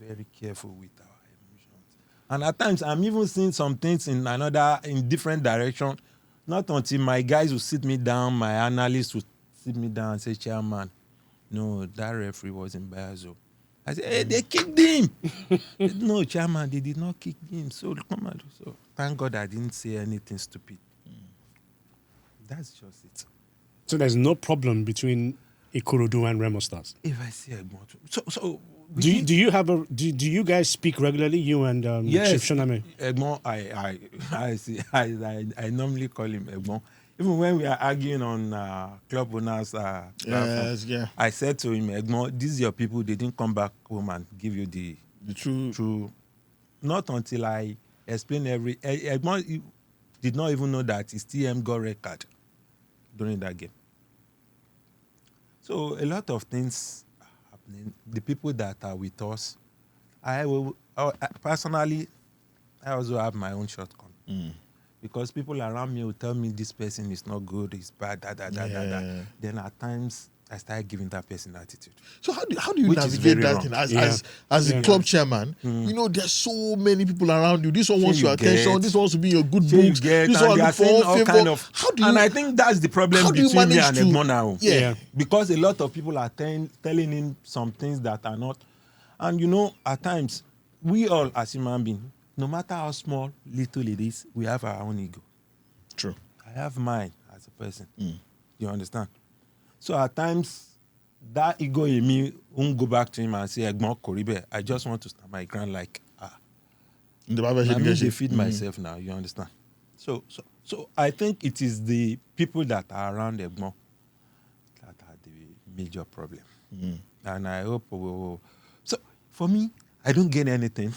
very careful with our emotions. And at times, I'm even seeing some things in different direction. Not until my guys will sit me down, my analysts will sit me down and say, Chairman, no, that referee was in Bayazo. I said, hey, they kicked him. No, Chairman, they did not kick him. So come on. So thank God I didn't say anything stupid. That's just it. So there's no problem between Ikorodu and Remo Stars. If I say Egbon, so Do you guys speak regularly, you and yes, Chief Shoname? Egbon, I normally call him Egbon. Even when we are arguing on club owners, platform, I said to him, Egbon, these are your people. They didn't come back home and give you the true. Not until I explain Egbon did not even know that his TM got red card during that game. So a lot of things are happening. The people that are with us, personally, I also have my own shortcoming. Because people around me will tell me this person is not good, it's bad, Then at times I start giving that person attitude. So how do you navigate that thing as a club chairman? You know, there's so many people around you. This one wants your attention. This one wants to be your good books. This one looks for all favor. And I think that's the problem between me and Egbon now. Yeah. Because a lot of people are telling him some things that are not. And you know, at times, we all as human beings, no matter how small, little it is, we have our own ego. True. I have mine as a person. You understand? So at times, that ego in me won't go back to him and say, Egbon Koribe, I just want to stand my ground like, The Bible I mean, said, they feed myself now, you understand? So I think it is the people that are around Egbon that are the major problem. And I hope we will. So for me, I don't gain anything.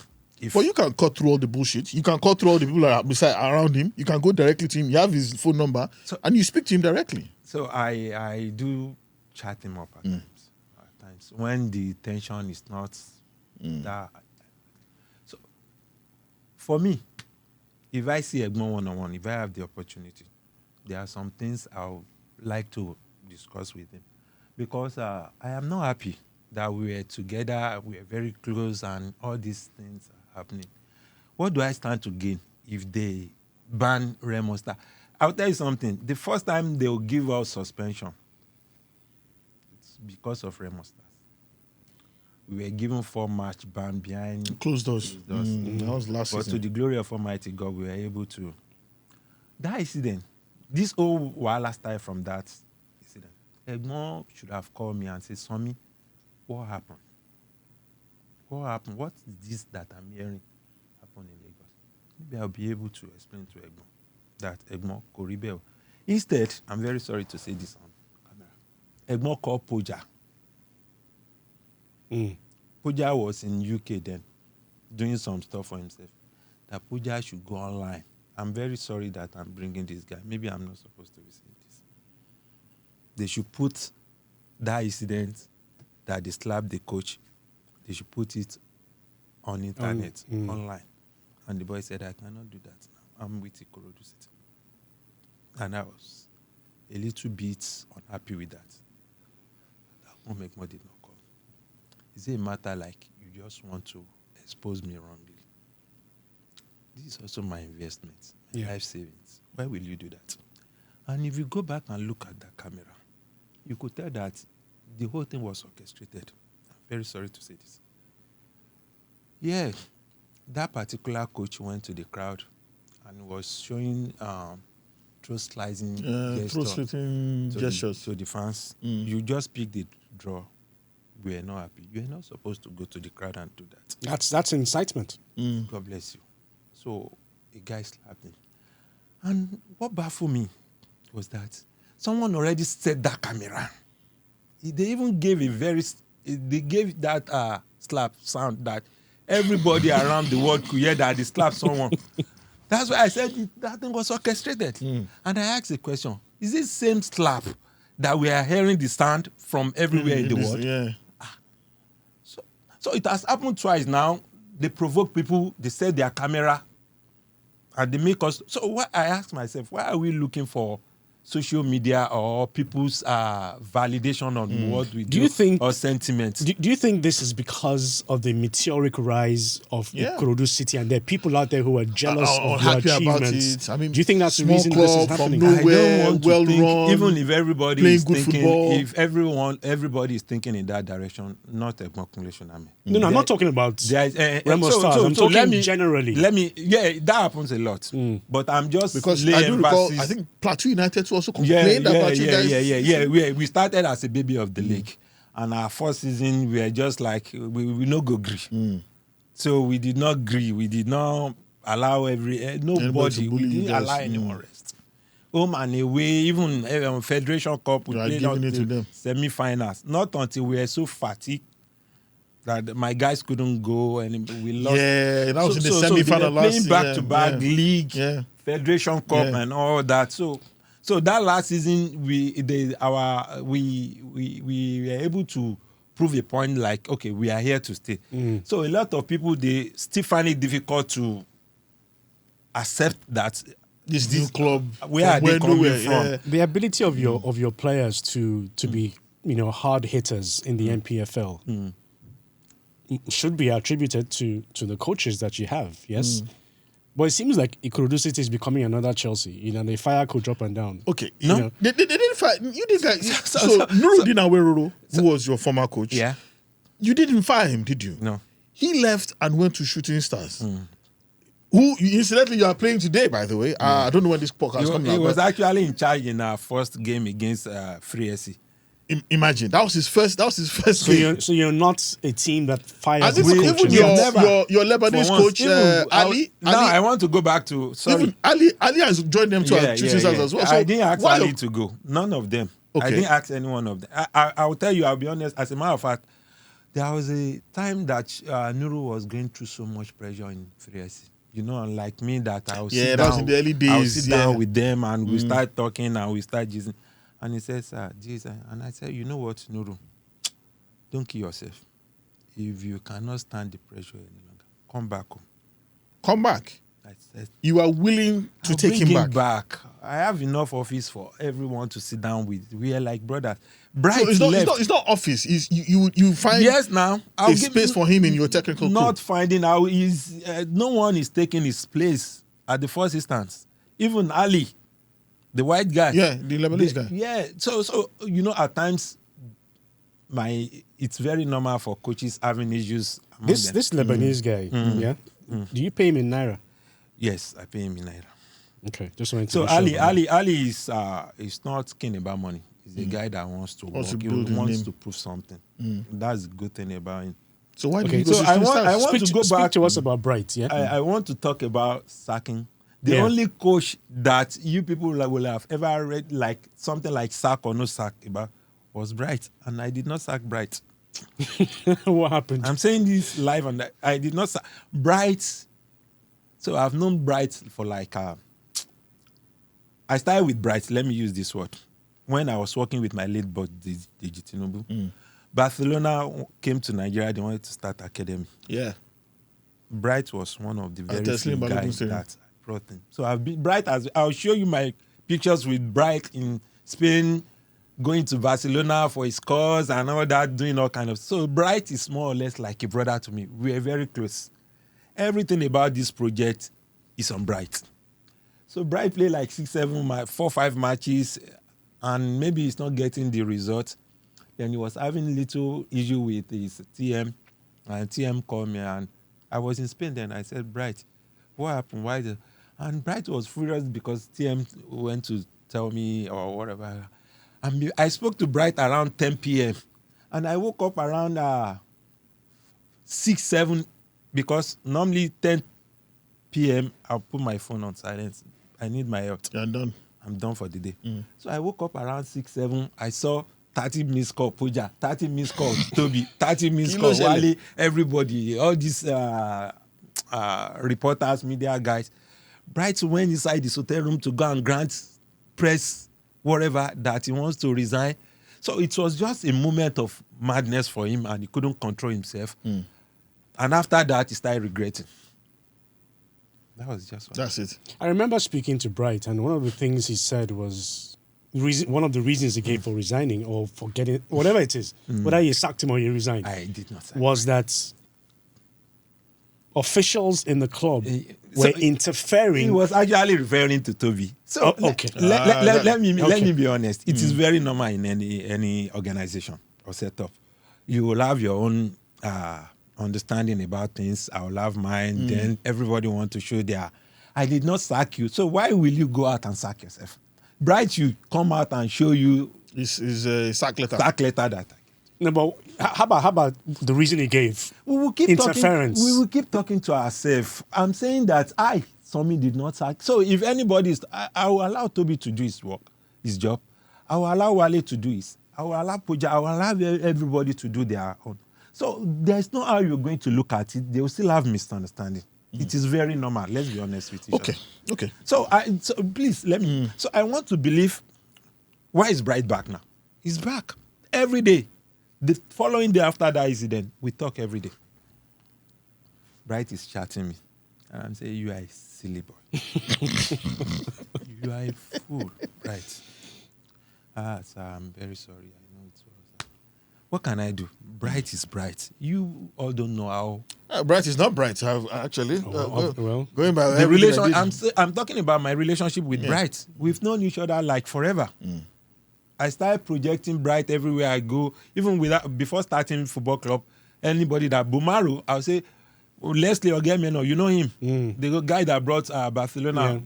But you can cut through all the bullshit. You can cut through all the people that are beside around him. You can go directly to him. You have his phone number, and you speak to him directly. So I do chat him up at times. At times when the tension is not that. So for me, if I see Egbon one-on-one, if I have the opportunity, there are some things I would like to discuss with him, because I am not happy that we were together, we were very close, and all these things are happening. What do I stand to gain if they ban Remo Star? I'll tell you something. The first time they will give us suspension, it's because of Remo Stars. We were given 4-match ban behind Closed doors. That was last But season. to the glory of Almighty God, we were able to. That incident, this whole Wala started from that incident. Egbon should have called me and said, Sanmi, what happened? What happened? What is this that I'm hearing happen in Lagos? Maybe I'll be able to explain to Egbon that Egbon Koribe. Instead, I'm very sorry to say this on camera. Egbon called Poja. Poja was in UK then, doing some stuff for himself. That Poja should go online. I'm very sorry that I'm bringing this guy. Maybe I'm not supposed to be saying this. They should put that incident that they slapped the coach, they should put it on internet, online. And the boy said, I cannot do that now. I'm with Ikorodu City. And I was a little bit unhappy with that. That won't make more did not come. Is it a matter like you just want to expose me wrongly? This is also my investment, my life savings. Why will you do that? And if you go back and look at that camera, you could tell that the whole thing was orchestrated. I'm very sorry to say this. Yeah, that particular coach went to the crowd and was showing throat slicing gestures to the fans. You just picked the draw. We are not happy. You are not supposed to go to the crowd and do that. That's incitement. God bless you. So a guy slapped him. And what baffled me was that someone already set that camera. They even gave they gave that slap sound that everybody around the world could hear that they slapped someone. That's why I said that thing was orchestrated. And I asked the question, is this same slap that we are hearing the sound from everywhere in the world? Yeah. So it has happened twice now. They provoke people, they set their camera, and they make us. So what I ask myself, why are we looking for social media or people's validation on what we do, or sentiments? Do you think this is because of the meteoric rise of Ikorodu City, and there are people out there who are jealous of your achievements? I mean, do you think that's the reason this is happening? Nowhere, I don't want to think, run, even if everybody playing is good thinking, football. if everybody is thinking in that direction, not Egbon Kunle Shonami. No, I'm not talking about Remo Stars. I'm talking generally. That happens a lot. But I'm just because laying I do recall, emphasis. I think Plateau United also complained about you guys. We started as a baby of the league, and our first season we were just like we no go agree. So we did not agree. We did not allow nobody. We didn't allow anyone rest. Home and away, even Federation Cup, we played out the semi-finals. Not until we were so fatigued that my guys couldn't go and we lost. Yeah, that was in the semi-final last season. Playing back-to-back league, Federation Cup, and all that. So that last season, we were able to prove a point like, okay, we are here to stay. So a lot of people, they still find it difficult to accept that this new club, where are they coming from? Yeah. The ability of your players to be hard hitters in the NPFL should be attributed to the coaches that you have. Yes. But it seems like Ikorodu City is becoming another Chelsea. They fire coach up and down. Okay, they didn't fire you. Did guys? So Nuruddin Aweroro, who was your former coach, you didn't fire him, did you? No. He left and went to Shooting Stars. Who incidentally you are playing today, by the way. I don't know when this podcast comes out. He was actually in charge in our first game against Free SC. Imagine that was his first. So you're not a team that fires. And even coaches. your Lebanese For once, coach even Ali. Now Ali, I want to go back to even Ali has joined them to as well. So I didn't ask why Ali your- to go. None of them. Okay. I didn't ask any one of them. I will tell you, I'll be honest. As a matter of fact, there was a time that Nuru was going through so much pressure in 3SC. You know, unlike me, that I will sit that down. was in the early I will days, sit down with them and we start talking and we start jizzing. And he says, Jesus. And I said, you know what, Nuru? Don't kill yourself. If you cannot stand the pressure any longer, come back home. Come back. I said, You are willing to I'll take bring him back. I have enough office for everyone to sit down with. We are like brothers. Bright So left. it's not office. You find Yes, now I'll a give space for him in your technical Not crew. finding out is no one is taking his place at the first instance. Even Ali, the white guy. Yeah, the Lebanese guy. Yeah. So you know, at times, it's very normal for coaches having issues. Among This them. this Lebanese guy, yeah. Do you pay him in naira? Yes, I pay him in naira. Okay, just wanted to. So be sure about Ali is not keen about money. He's a guy that wants to Wants to work. build He his wants name. to prove something. That's a good thing about him. So why Okay, did you go so to I Shooting want- Stars? I want- to go speak back- to us about Bright. Yeah. I want to talk about sacking. The Yeah. only coach that you people will have ever read like something like sack or no sack about was Bright, and I did not sack Bright. What happened? I'm saying this live, and I did not sack Bright. So I've known Bright for like I started with Bright. Let me use this word. When I was working with my late boss, Deji Tinubu, Barcelona came to Nigeria. They wanted to start academy. Yeah. Bright was one of the very Teslim few Balogun guys Stadium. that I brought in. So I've been Bright as I'll show you my pictures with Bright in Spain, going to Barcelona for his cause and all that, doing all kind of. So Bright is more or less like a brother to me. We are very close. Everything about this project is on Bright. So Bright played like 4-5 matches, and maybe he's not getting the result. Then he was having little issue with his TM, and TM called me, and I was in Spain then. I said, Bright, what happened? Why? And Bright was furious because TM went to tell me or whatever. And I spoke to Bright around 10 p.m. And I woke up around 6, 7, because normally 10 p.m. I'll put my phone on silence. I need my health. You're done. I'm done for the day. So I woke up around 6, 7. I saw 30 missed call Puja, 30 missed call Toby, 30 missed call Wale, everybody, all these reporters, media guys. Bright went inside the hotel room to go and grant press whatever that he wants to resign. So it was just a moment of madness for him, and he couldn't control himself. And after that, he started regretting. That was just what. That's it. I remember speaking to Bright, and one of the things he said was one of the reasons he gave for resigning or for getting whatever it is, whether you sacked him or you resigned, I did not say. was that officials in the club so were interfering. He was actually referring to Toby. So Oh, okay. let me Okay. be honest. It is very normal in any organization or setup. You will have your own understanding about things. I will have mine. Then everybody want to show their. I did not sack you. So why will you go out and sack yourself? Bright, you come out and show you It's a sack letter. sack letter that. No, but how about the reason he gave? We will keep Interference. Talking, we will keep talking to ourselves. I'm saying that Sanmi did not sack. So if anybody is, I will allow Toby to do his work, his job. I will allow Wale to do his. I will allow Puja. I will allow everybody to do their own. So there's no how you're going to look at it. They will still have misunderstanding. It is very normal. Let's be honest with each other. Okay. So please let me. So I want to believe. Why is Bright back now? He's back every day. The following day after that incident, we talk every day. Bright is chatting me, and I'm saying, "You are a silly boy. You are a fool, Bright." Sir, I'm very sorry. I know it was. What can I do? Bright is bright. You all don't know how. Bright is not bright. Actually, well, going by The everything I relation. did. I'm talking about my relationship with Bright. We've known each other like forever. I started projecting Bright everywhere I go, even before starting football club. Anybody that Bumaru, I'll say, Leslie Ogemeno, you know him, the guy that brought Barcelona.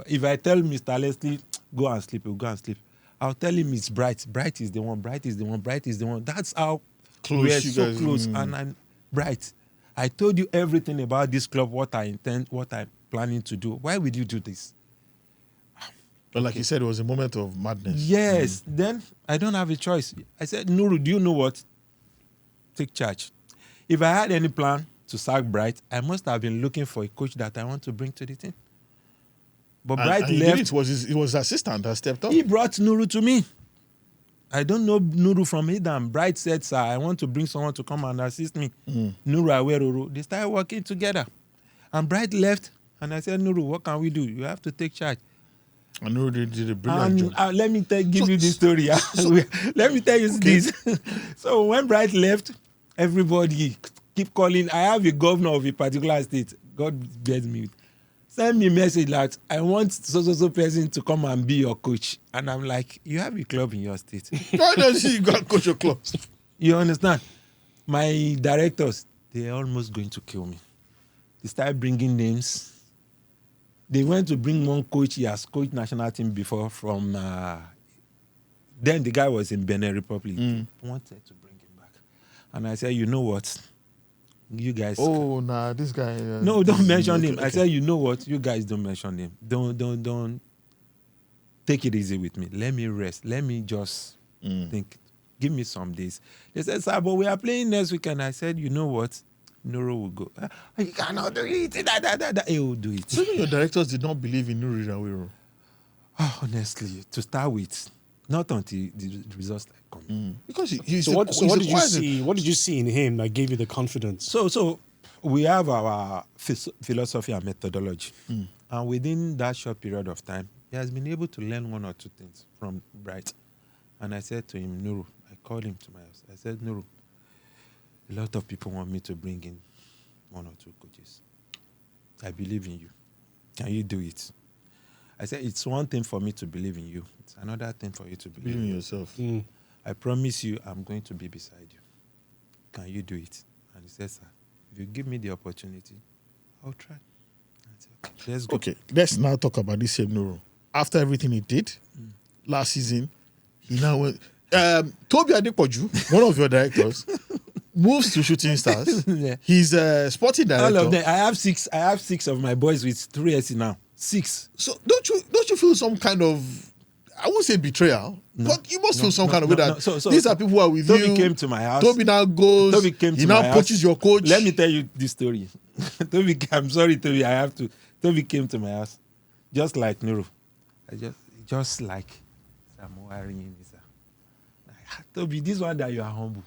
If I tell Mr. Leslie, go and sleep, he'll go and sleep. I'll tell him it's Bright. Bright is the one. Bright is the one. Bright is the one. That's how Close we're you so guys, close. And I'm Bright. I told you everything about this club, what I intend, what I'm planning to do. Why would you do this? But like you said, it was a moment of madness. Yes. Then I don't have a choice. I said, Nuru, do you know what? Take charge. If I had any plan to sack Bright, I must have been looking for a coach that I want to bring to the team. But Bright And he left. did it. It was his assistant that stepped up. He brought Nuru to me. I don't know Nuru from Adam. Bright said, sir, I want to bring someone to come and assist me. Nuru, Aweruru. They started working together. And Bright left. And I said, Nuru, what can we do? You have to take charge. And Nuru did a brilliant job. Let me give you this story. Let me tell you this. So when Bright left, everybody keep calling. I have a governor of a particular state. God bless me. Send me a message that I want so person to come and be your coach. And I'm like, you have a club in your state. Why don't you go and coach your club? You understand? My directors, they're almost going to kill me. They started bringing names. They went to bring one coach. He has coached national team before from... then the guy was in Benin Republic. Wanted to bring him back. And I said, you know what? You guys... Oh, nah, this guy... no, don't mention him. Okay. I said, you know what? You guys don't mention him. Don't take it easy with me. Let me rest. Let me just think. Give me some days. They said, sir, but we are playing next weekend. I said, you know what? Nuru will go. You cannot do it. He will do it. So your directors did not believe in Nuru Rawero? Honestly, to start with, not until the results like come. Because what did you see in him that gave you the confidence? So we have our philosophy and methodology. And within that short period of time, he has been able to learn one or two things from Bright. And I said to him, Nuru, I called him to my house. I said, Nuru, a lot of people want me to bring in one or two coaches. I believe in you. Can you do it? I said, it's one thing for me to believe in you. It's another thing for you to believe in yourself. I promise you, I'm going to be beside you. Can you do it? And he said, sir, if you give me the opportunity, I'll try. I said, okay, let's go. Okay, let's now talk about this same Nuru. After everything he did last season, he now went... Toby Adepoju, one of your directors, moves to Shooting Stars. Yeah. He's a sporting director. All of them. I have six of my boys with 3SC now. 6. So don't you feel some kind of, I won't say betrayal, but you must feel some kind of way that these are people who are with Toby you. Toby came to my house. Toby now goes. Toby came to he my now house. poaches your coach. Let me tell you this story. I'm sorry, Toby. I have to. Toby came to my house, just like Nuru. Just like Samuari. Toby, this one that you are humble.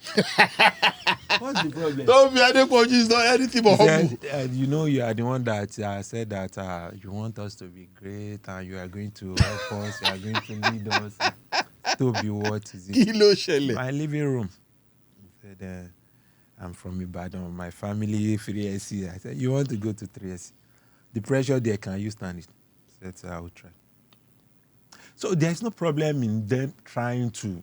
What's the problem? Toby Adepoju is not anything but humble. You know, you are the one that said that you want us to be great and you are going to help us, you are going to lead us. Toby, what is it? Kilo Shele. My living room. He said, I'm from Ibadan. My family, 3SC. I said, you want to go to 3SC? The pressure there, can you stand it? He said, I will try. So there's no problem in them trying to,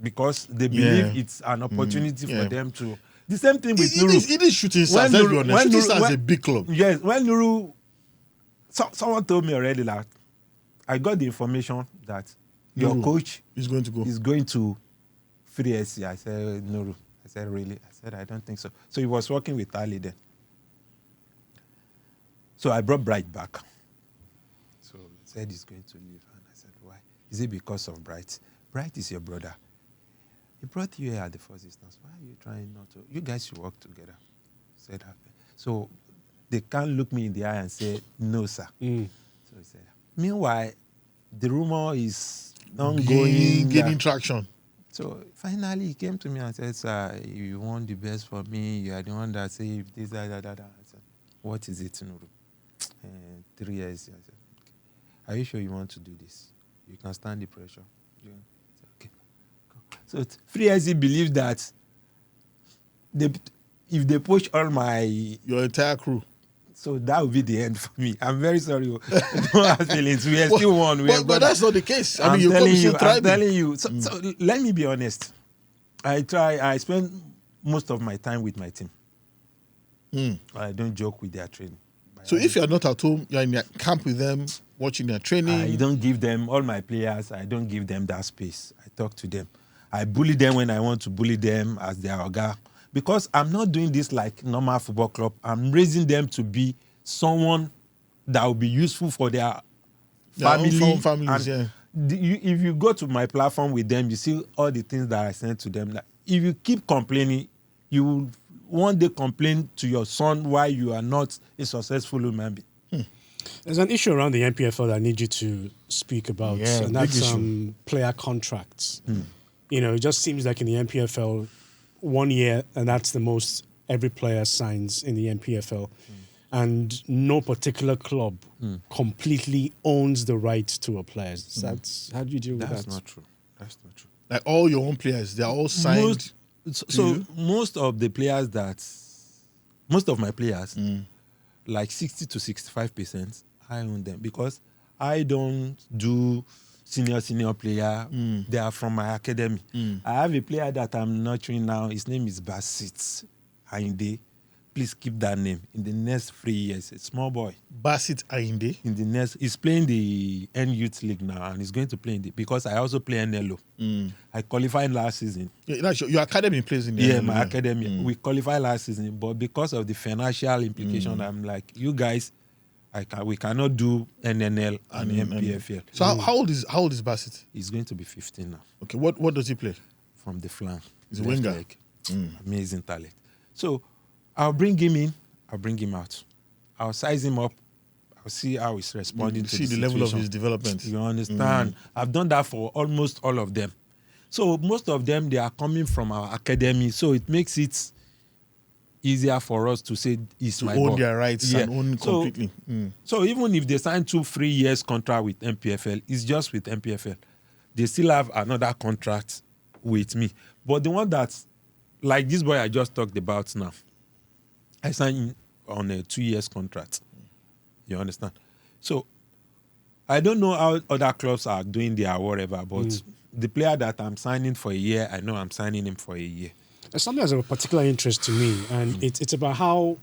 because they believe it's an opportunity for them to. The same thing with Nuru. It is Shooting Stars, let's be honest. Shooting Stars is a big club. Yes, when Nuru, someone told me already that I got the information that your coach is going to go. Is going to 3SC. I said, Nuru. I said, really? I said, I don't think so. So he was working with Ali then. So I brought Bright back. So he said he's going to leave. And I said, why? Is it because of Bright? Bright is your brother. He brought you here at the first instance. Why are you trying not to? You guys should work together. Said happy. So they can't look me in the eye and say, no, sir. So he said, meanwhile, the rumor is ongoing. Gaining traction. So finally he came to me and said, sir, you want the best for me. You are the one that saved this, that. I said, what is it, Nuru? 3 years. I said, okay. Are you sure you want to do this? You can stand the pressure. Yeah. I said, okay. Go. So 3 years he believed that if they push all your entire crew, so that would be the end for me. I'm very sorry. Don't have feelings. We are still one. But that's not the case. I'm telling you. So let me be honest. I spend most of my time with my team. I don't joke with their training. So if you're not at home, you're in your camp with them, watching their training. I don't give them, all my players, I don't give them that space. I talk to them. I bully them when I want to bully them as their oga. Because I'm not doing this like normal football club. I'm raising them to be someone that will be useful for their family. Own families, and if you go to my platform with them, you see all the things that I sent to them. Like, if you keep complaining, you will one day complain to your son why you are not a successful human being. There's an issue around the NPFL that I need you to speak about, Yeah, and big that's issue. player contracts. It just seems like in the NPFL, 1 year, and that's the most every player signs in the NPFL. And no particular club completely owns the right to a player. How do you deal with that? That's not true. That's not true. Like all your own players, they're all signed. Most of the players most of my players, like 60 to 65%, I own them because I don't do senior player. They are from my academy. I have a player that I'm nurturing now. His name is Basit Ainde. Please keep that name. In the next 3 years, a small boy. Basit Ainde. He's playing the N Youth League now, and he's going to play because I also play NLO. I qualified last season. Yeah, your academy plays in the Yeah, NLO, my academy. We qualified last season, but because of the financial implication, I'm like, you guys, we cannot do NNL and MPFL. So how old is Basit? He's going to be 15 now. Okay, what does he play? From the flank. He's a left winger. leg. Amazing talent. So I'll bring him in, I'll bring him out. I'll size him up. I'll see how he's responding to See the level of his development. You understand? I've done that for almost all of them. So most of them, they are coming from our academy. So it makes it easier for us to say it's my own ball. their rights and own completely. So even if they sign 2-3 years contract with MPFL, it's just with MPFL. They still have another contract with me. But the one that's like this boy I just talked about now, I signed on a 2 years contract. You understand? So I don't know how other clubs are doing their whatever, but the player that I'm signing for a year, I know I'm signing him for a year. There's something that's of particular interest to me, and it's about how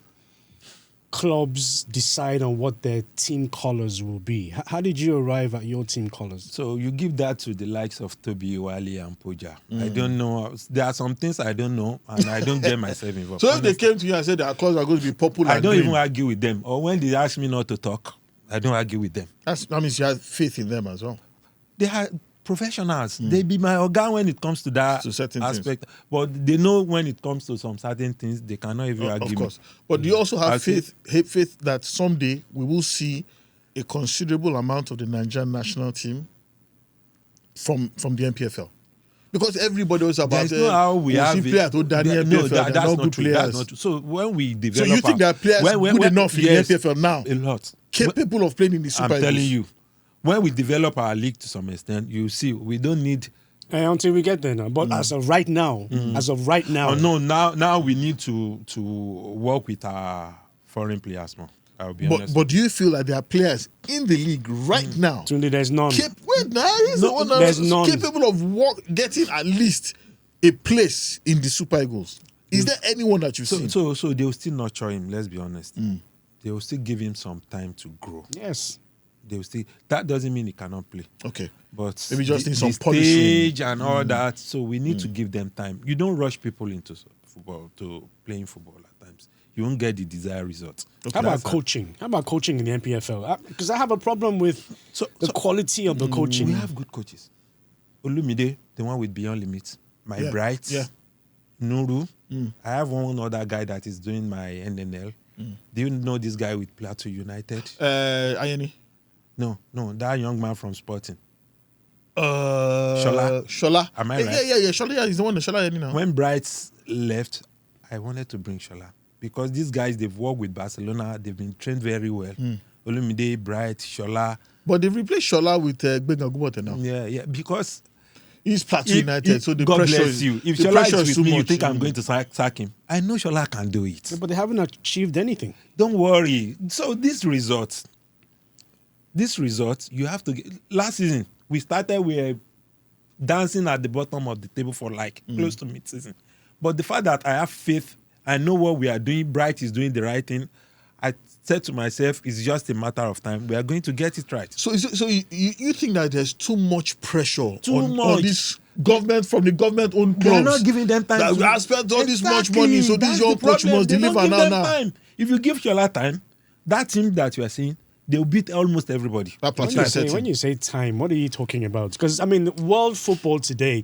clubs decide on what their team colors will be. How did you arrive at your team colors? So you give that to the likes of Toby, Wale, and Poja. I don't know. There are some things I don't know, and I don't get myself involved. So if they came to you and said their colors are going to be purple I and don't green, even argue with them. Or when they ask me not to talk, I don't argue with them. that means you have faith in them as well. They are professionals. They be my organ when it comes to that To certain aspect. But they know when it comes to some certain things, they cannot even argue. Of course. But do you also have I see. faith that someday we will see a considerable amount of the Nigerian national team from the NPFL? Because everybody was about There's no how we have players who done the No, NPFL, they're that's not not good true. players. That's not true. So when we So develop, you think there are players good enough in the NPFL now, A lot. capable of playing in the Super I'm telling Eagles? you, when we develop our league to some extent, you see, we don't need. Until we get there now. But as of right now, Oh no! Now we need to work with our foreign players more. I'll be honest. But do you feel that there are players in the league right now Tunde, there's none. he's the one there's that's none. capable of getting at least a place in the Super Eagles? Is there anyone that you've seen? So they will still nurture him. Let's be honest. They will still give him some time to grow. Yes. They will still. That doesn't mean he cannot play. Okay. But Maybe just the, need some the polishing. stage and all that. So we need to give them time. You don't rush people into football to playing football at times. You won't get the desired result. How about coaching? How about coaching in the NPFL? Because I have a problem with the quality of the coaching. We have good coaches. Olumide, the one with Beyond Limits. My Bright. Yeah. Nuru. I have one other guy that is doing my NNL. Do you know this guy with Plateau United? Ayeni. No, that young man from Sporting. Shola. Am I right? Yeah. Shola is the one that Shola Ayeni now. When Bright left, I wanted to bring Shola because these guys, they've worked with Barcelona. They've been trained very well. Olumide, Bright, Shola. But they've replaced Shola with Gbenga Gubote now. Yeah, because He's Plateau United, so the God pressure bless is, you. If the Shola pressure is too with me, you much. think I'm going to sack him? I know Shola can do it. But they haven't achieved anything. Don't worry. So this result, you have to get. Last season, we were dancing at the bottom of the table for like close to mid-season. But the fact that I have faith, I know what we are doing, Bright is doing the right thing, I said to myself, it's just a matter of time. We are going to get it right. So you think that there's too much pressure on much. this government from the government-owned They are clubs? not giving them time. That we have spent all this much money, so this young coach must They deliver don't give them now. time. If you give Shola time, that team that you are seeing, they'll beat almost everybody. That When plateau you say time, what are you talking about? Because I mean, world football today,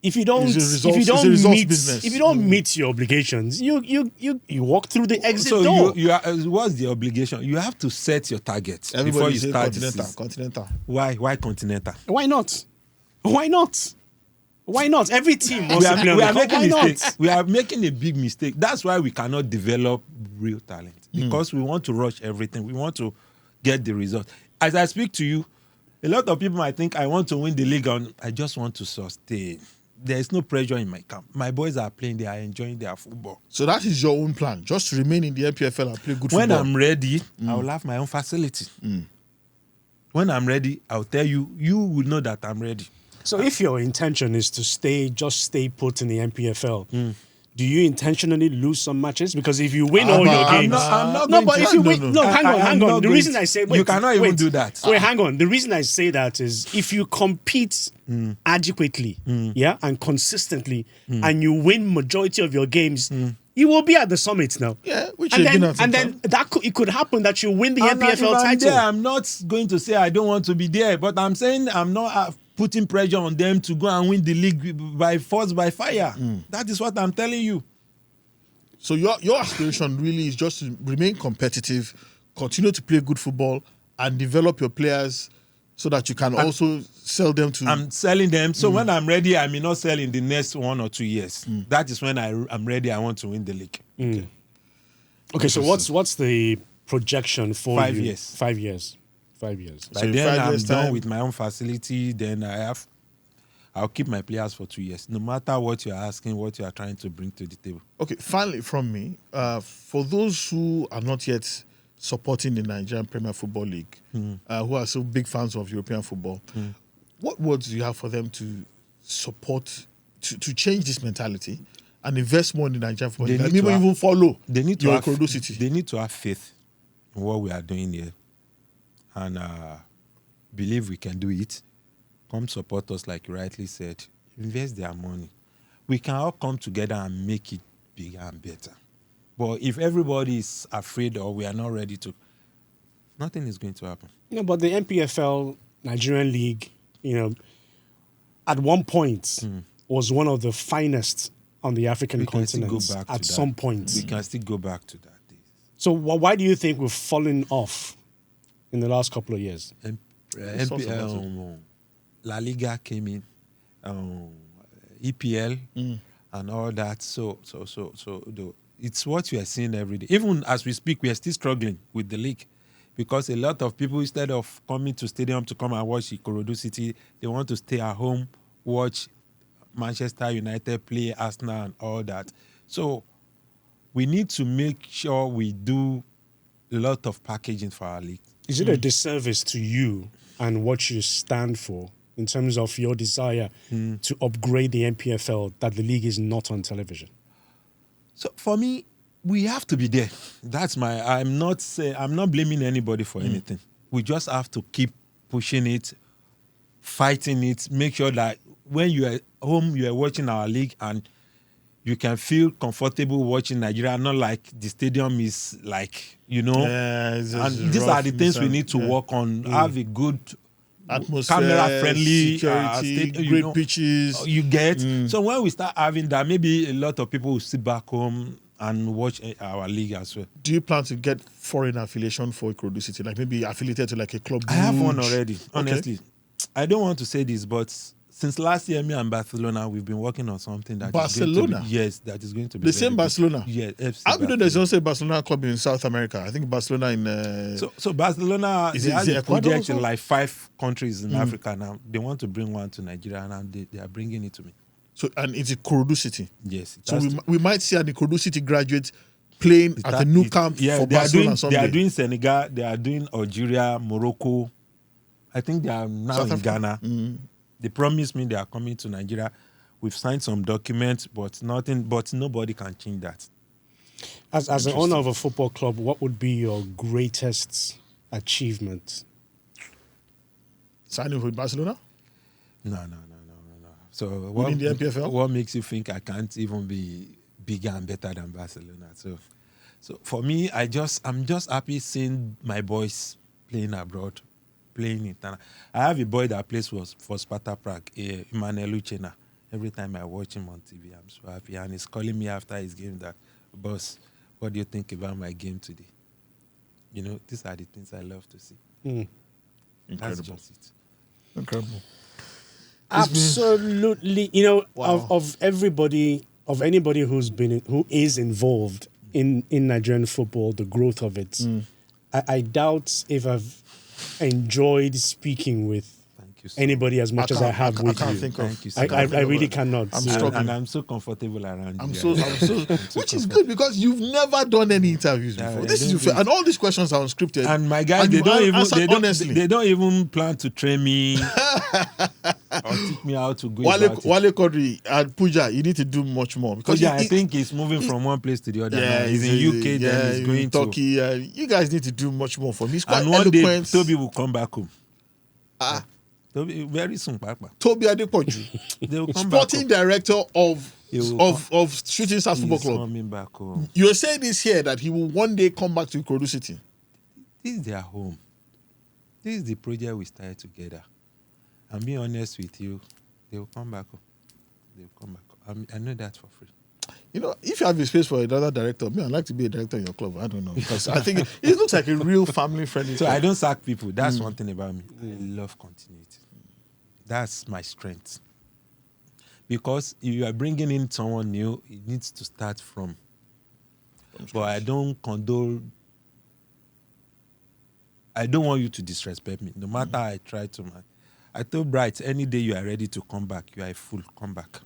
if you don't It's a results business. if you don't meet your obligations, you walk through the exit So door. you are, what's the obligation? You have to set your targets before Everybody you say start the continental, season. continental. Why continental? Why not? Why not? Why not? Every team wants to play on We the are cup. making Why mistakes. not? We are making a big mistake. That's why we cannot develop real talent, because we want to rush everything. We want to get the result. As I speak to you, a lot of people might think I want to win the league and I just want to sustain. There is no pressure in my camp. My boys are playing. They are enjoying their football. So that is your own plan, just to remain in the NPFL and play good When football. I'm ready, I will have my own facility. When I'm ready, I'll tell you. You will know that I'm ready. So if your intention is to stay put in the NPFL, do you intentionally lose some matches? Because if you win all your I'm games, not no, going but to- if you No, win, no. hang I on, am hang not on. The going reason to- I say you cannot even wait, do that. Wait, hang on. The reason I say that is if you compete adequately, yeah, and consistently, and you win majority of your games, you will be at the summit now. Yeah, which and again then, at and the then it could happen that you win the And if NPFL I'm title. there, I'm not going to say I don't want to be there, but I'm saying I'm not putting pressure on them to go and win the league by force, by fire. That is what I'm telling you. So your aspiration really is just to remain competitive, continue to play good football, and develop your players so that you can also sell them to. I'm selling them. So when I'm ready, I may not sell in the next 1 or 2 years. That is when I'm ready. I want to win the league. Okay, so what's the projection for 5 you? years. 5 years. 5 years. By So in then 5 I'm years' done time- with my own facility. Then I'll keep my players for 2 years, no matter what you're asking, what you are trying to bring to the table. Okay, finally from me, for those who are not yet supporting the Nigerian Premier Football League, who are so big fans of European football, what words do you have for them to support, to change this mentality and invest more in the Nigerian football They league? And need to maybe have- even follow They need to your have, Ikorodu City. They need to have faith in what we are doing here, and believe we can do it. Come support us, like you rightly said. Invest their money. We can all come together and make it bigger and better. But if everybody is afraid or we are not ready to, nothing is going to happen. No, but the NPFL Nigerian League, at one point was one of the finest on the African We can still continent go back to at that. some point. We can still go back to that days. So why do you think we've fallen off in the last couple of years? NPL, La Liga came in, EPL, and all that. So it's what we are seeing every day. Even as we speak, we are still struggling with the league because a lot of people, instead of coming to stadium to come and watch Ikorodu City, they want to stay at home, watch Manchester United play, Arsenal, and all that. So we need to make sure we do a lot of packaging for our league. Is it a disservice to you and what you stand for in terms of your desire to upgrade the NPFL that the league is not on television? So for me, we have to be there. I'm not blaming anybody for anything. We just have to keep pushing it, fighting it, make sure that when you are home, you are watching our league and you can feel comfortable watching Nigeria, not like the stadium is like, Yeah, it's and just these rough are the things we inside. need to Yeah. work on. Have a good Atmosphere, camera-friendly security, stadium, great pitches. You get. So when we start having that, maybe a lot of people will sit back home and watch our league as well. Do you plan to get foreign affiliation for Ikorodu City, like maybe affiliated to like a club? I have one Brugge? already, honestly. I don't want to say this, but since last year, me and Barcelona, we've been working on something that is going to Barcelona? be, yes, that is going to be The very same good. Barcelona? Yes, FC I know there's Barcelona. also a Barcelona club in South America. I think Barcelona in. So Barcelona, Is they it have a Ecuador project in also? like 5 countries in Africa now. They want to bring one to Nigeria, and they are bringing it to me. So and it's Ikorodu City. Yes. it So has we, to- we might see an Ikorodu City graduate playing at the new camp yeah, for they are Barcelona doing, on Sunday. They are doing Senegal, they are doing Algeria, Morocco. I think they are now South in Africa? Ghana. They promised me they are coming to Nigeria. We've signed some documents, but nobody can change that. As an owner of a football club, what would be your greatest achievement? Signing with Barcelona? No. So Winning the NPFL? What makes you think I can't even be bigger and better than Barcelona? So for me, I'm just happy seeing my boys playing abroad, playing international. I have a boy that plays for Sparta Prague, Emmanuel Uchena. Every time I watch him on TV, I'm so happy. And he's calling me after his game that, boss, what do you think about my game today? You know, these are the things I love to see. Incredible. That's just it. Incredible. Absolutely. You know, Wow. of everybody, of anybody who is involved in Nigerian football, the growth of it, I doubt if I've enjoyed speaking with Thank you so anybody as much as I have with can't you. think of. Thank you so I much. really cannot. I'm So- struggling. And I'm so comfortable around I'm you. so, which is good because you've never done any interviews before. I This is don't your think- and all these questions are unscripted. And my guys, you answered honestly. they don't even plan to train me or teach me how to go Wale about it. Kodri and Puja, you need to do much more because I think he's moving from one place to the other. now. He's in UK, then he's going in to. Turkey. You guys need to do much more for me. He's quite And one day, eloquent. Toby will come back home. Toby, Very soon, Papa. Toby Adepoju, They will come back sporting home. director He will of Shooting Stars Football He's Club. coming back home. You're saying this here that he will one day come back to Ikorodu City. This is their home. This is the project we started together. I'm being honest with you. They will come back home. They will come back home. I know that for free. You know, if you have a space for another director, I'd like to be a director in your club. I don't know because I think it looks like a real family-friendly. So club. I don't sack people. That's one thing about me. I love continuity. That's my strength. Because if you are bringing in someone new, it needs to start from. But I don't condone. I don't want you to disrespect me. No matter how I try to. I told Bright, any day you are ready to come back, you are a fool. Come back.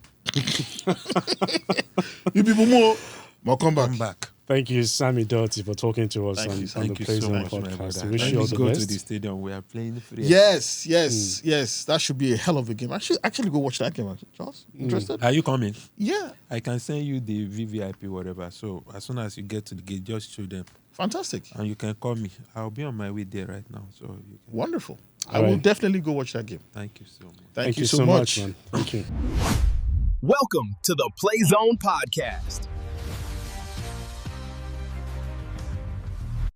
You people more come back. Come back. Thank you, Sanmi Doherty, for talking to us Thank on you, the Thank you so Playzone much, my podcast. brother. I wish Let you all me the go best. to the stadium. We are playing free. Yes. That should be a hell of a game. Actually go watch that game. Charles, interested? Are you coming? Yeah, I can send you the VVIP, whatever. So as soon as you get to the gate, just show them. fantastic, And you can call me. I'll be on my way there right now. So you can. wonderful. I All will right. definitely go watch that game. Thank you so much. Thank you so much. man. Thank you. Welcome to the Playzone Podcast.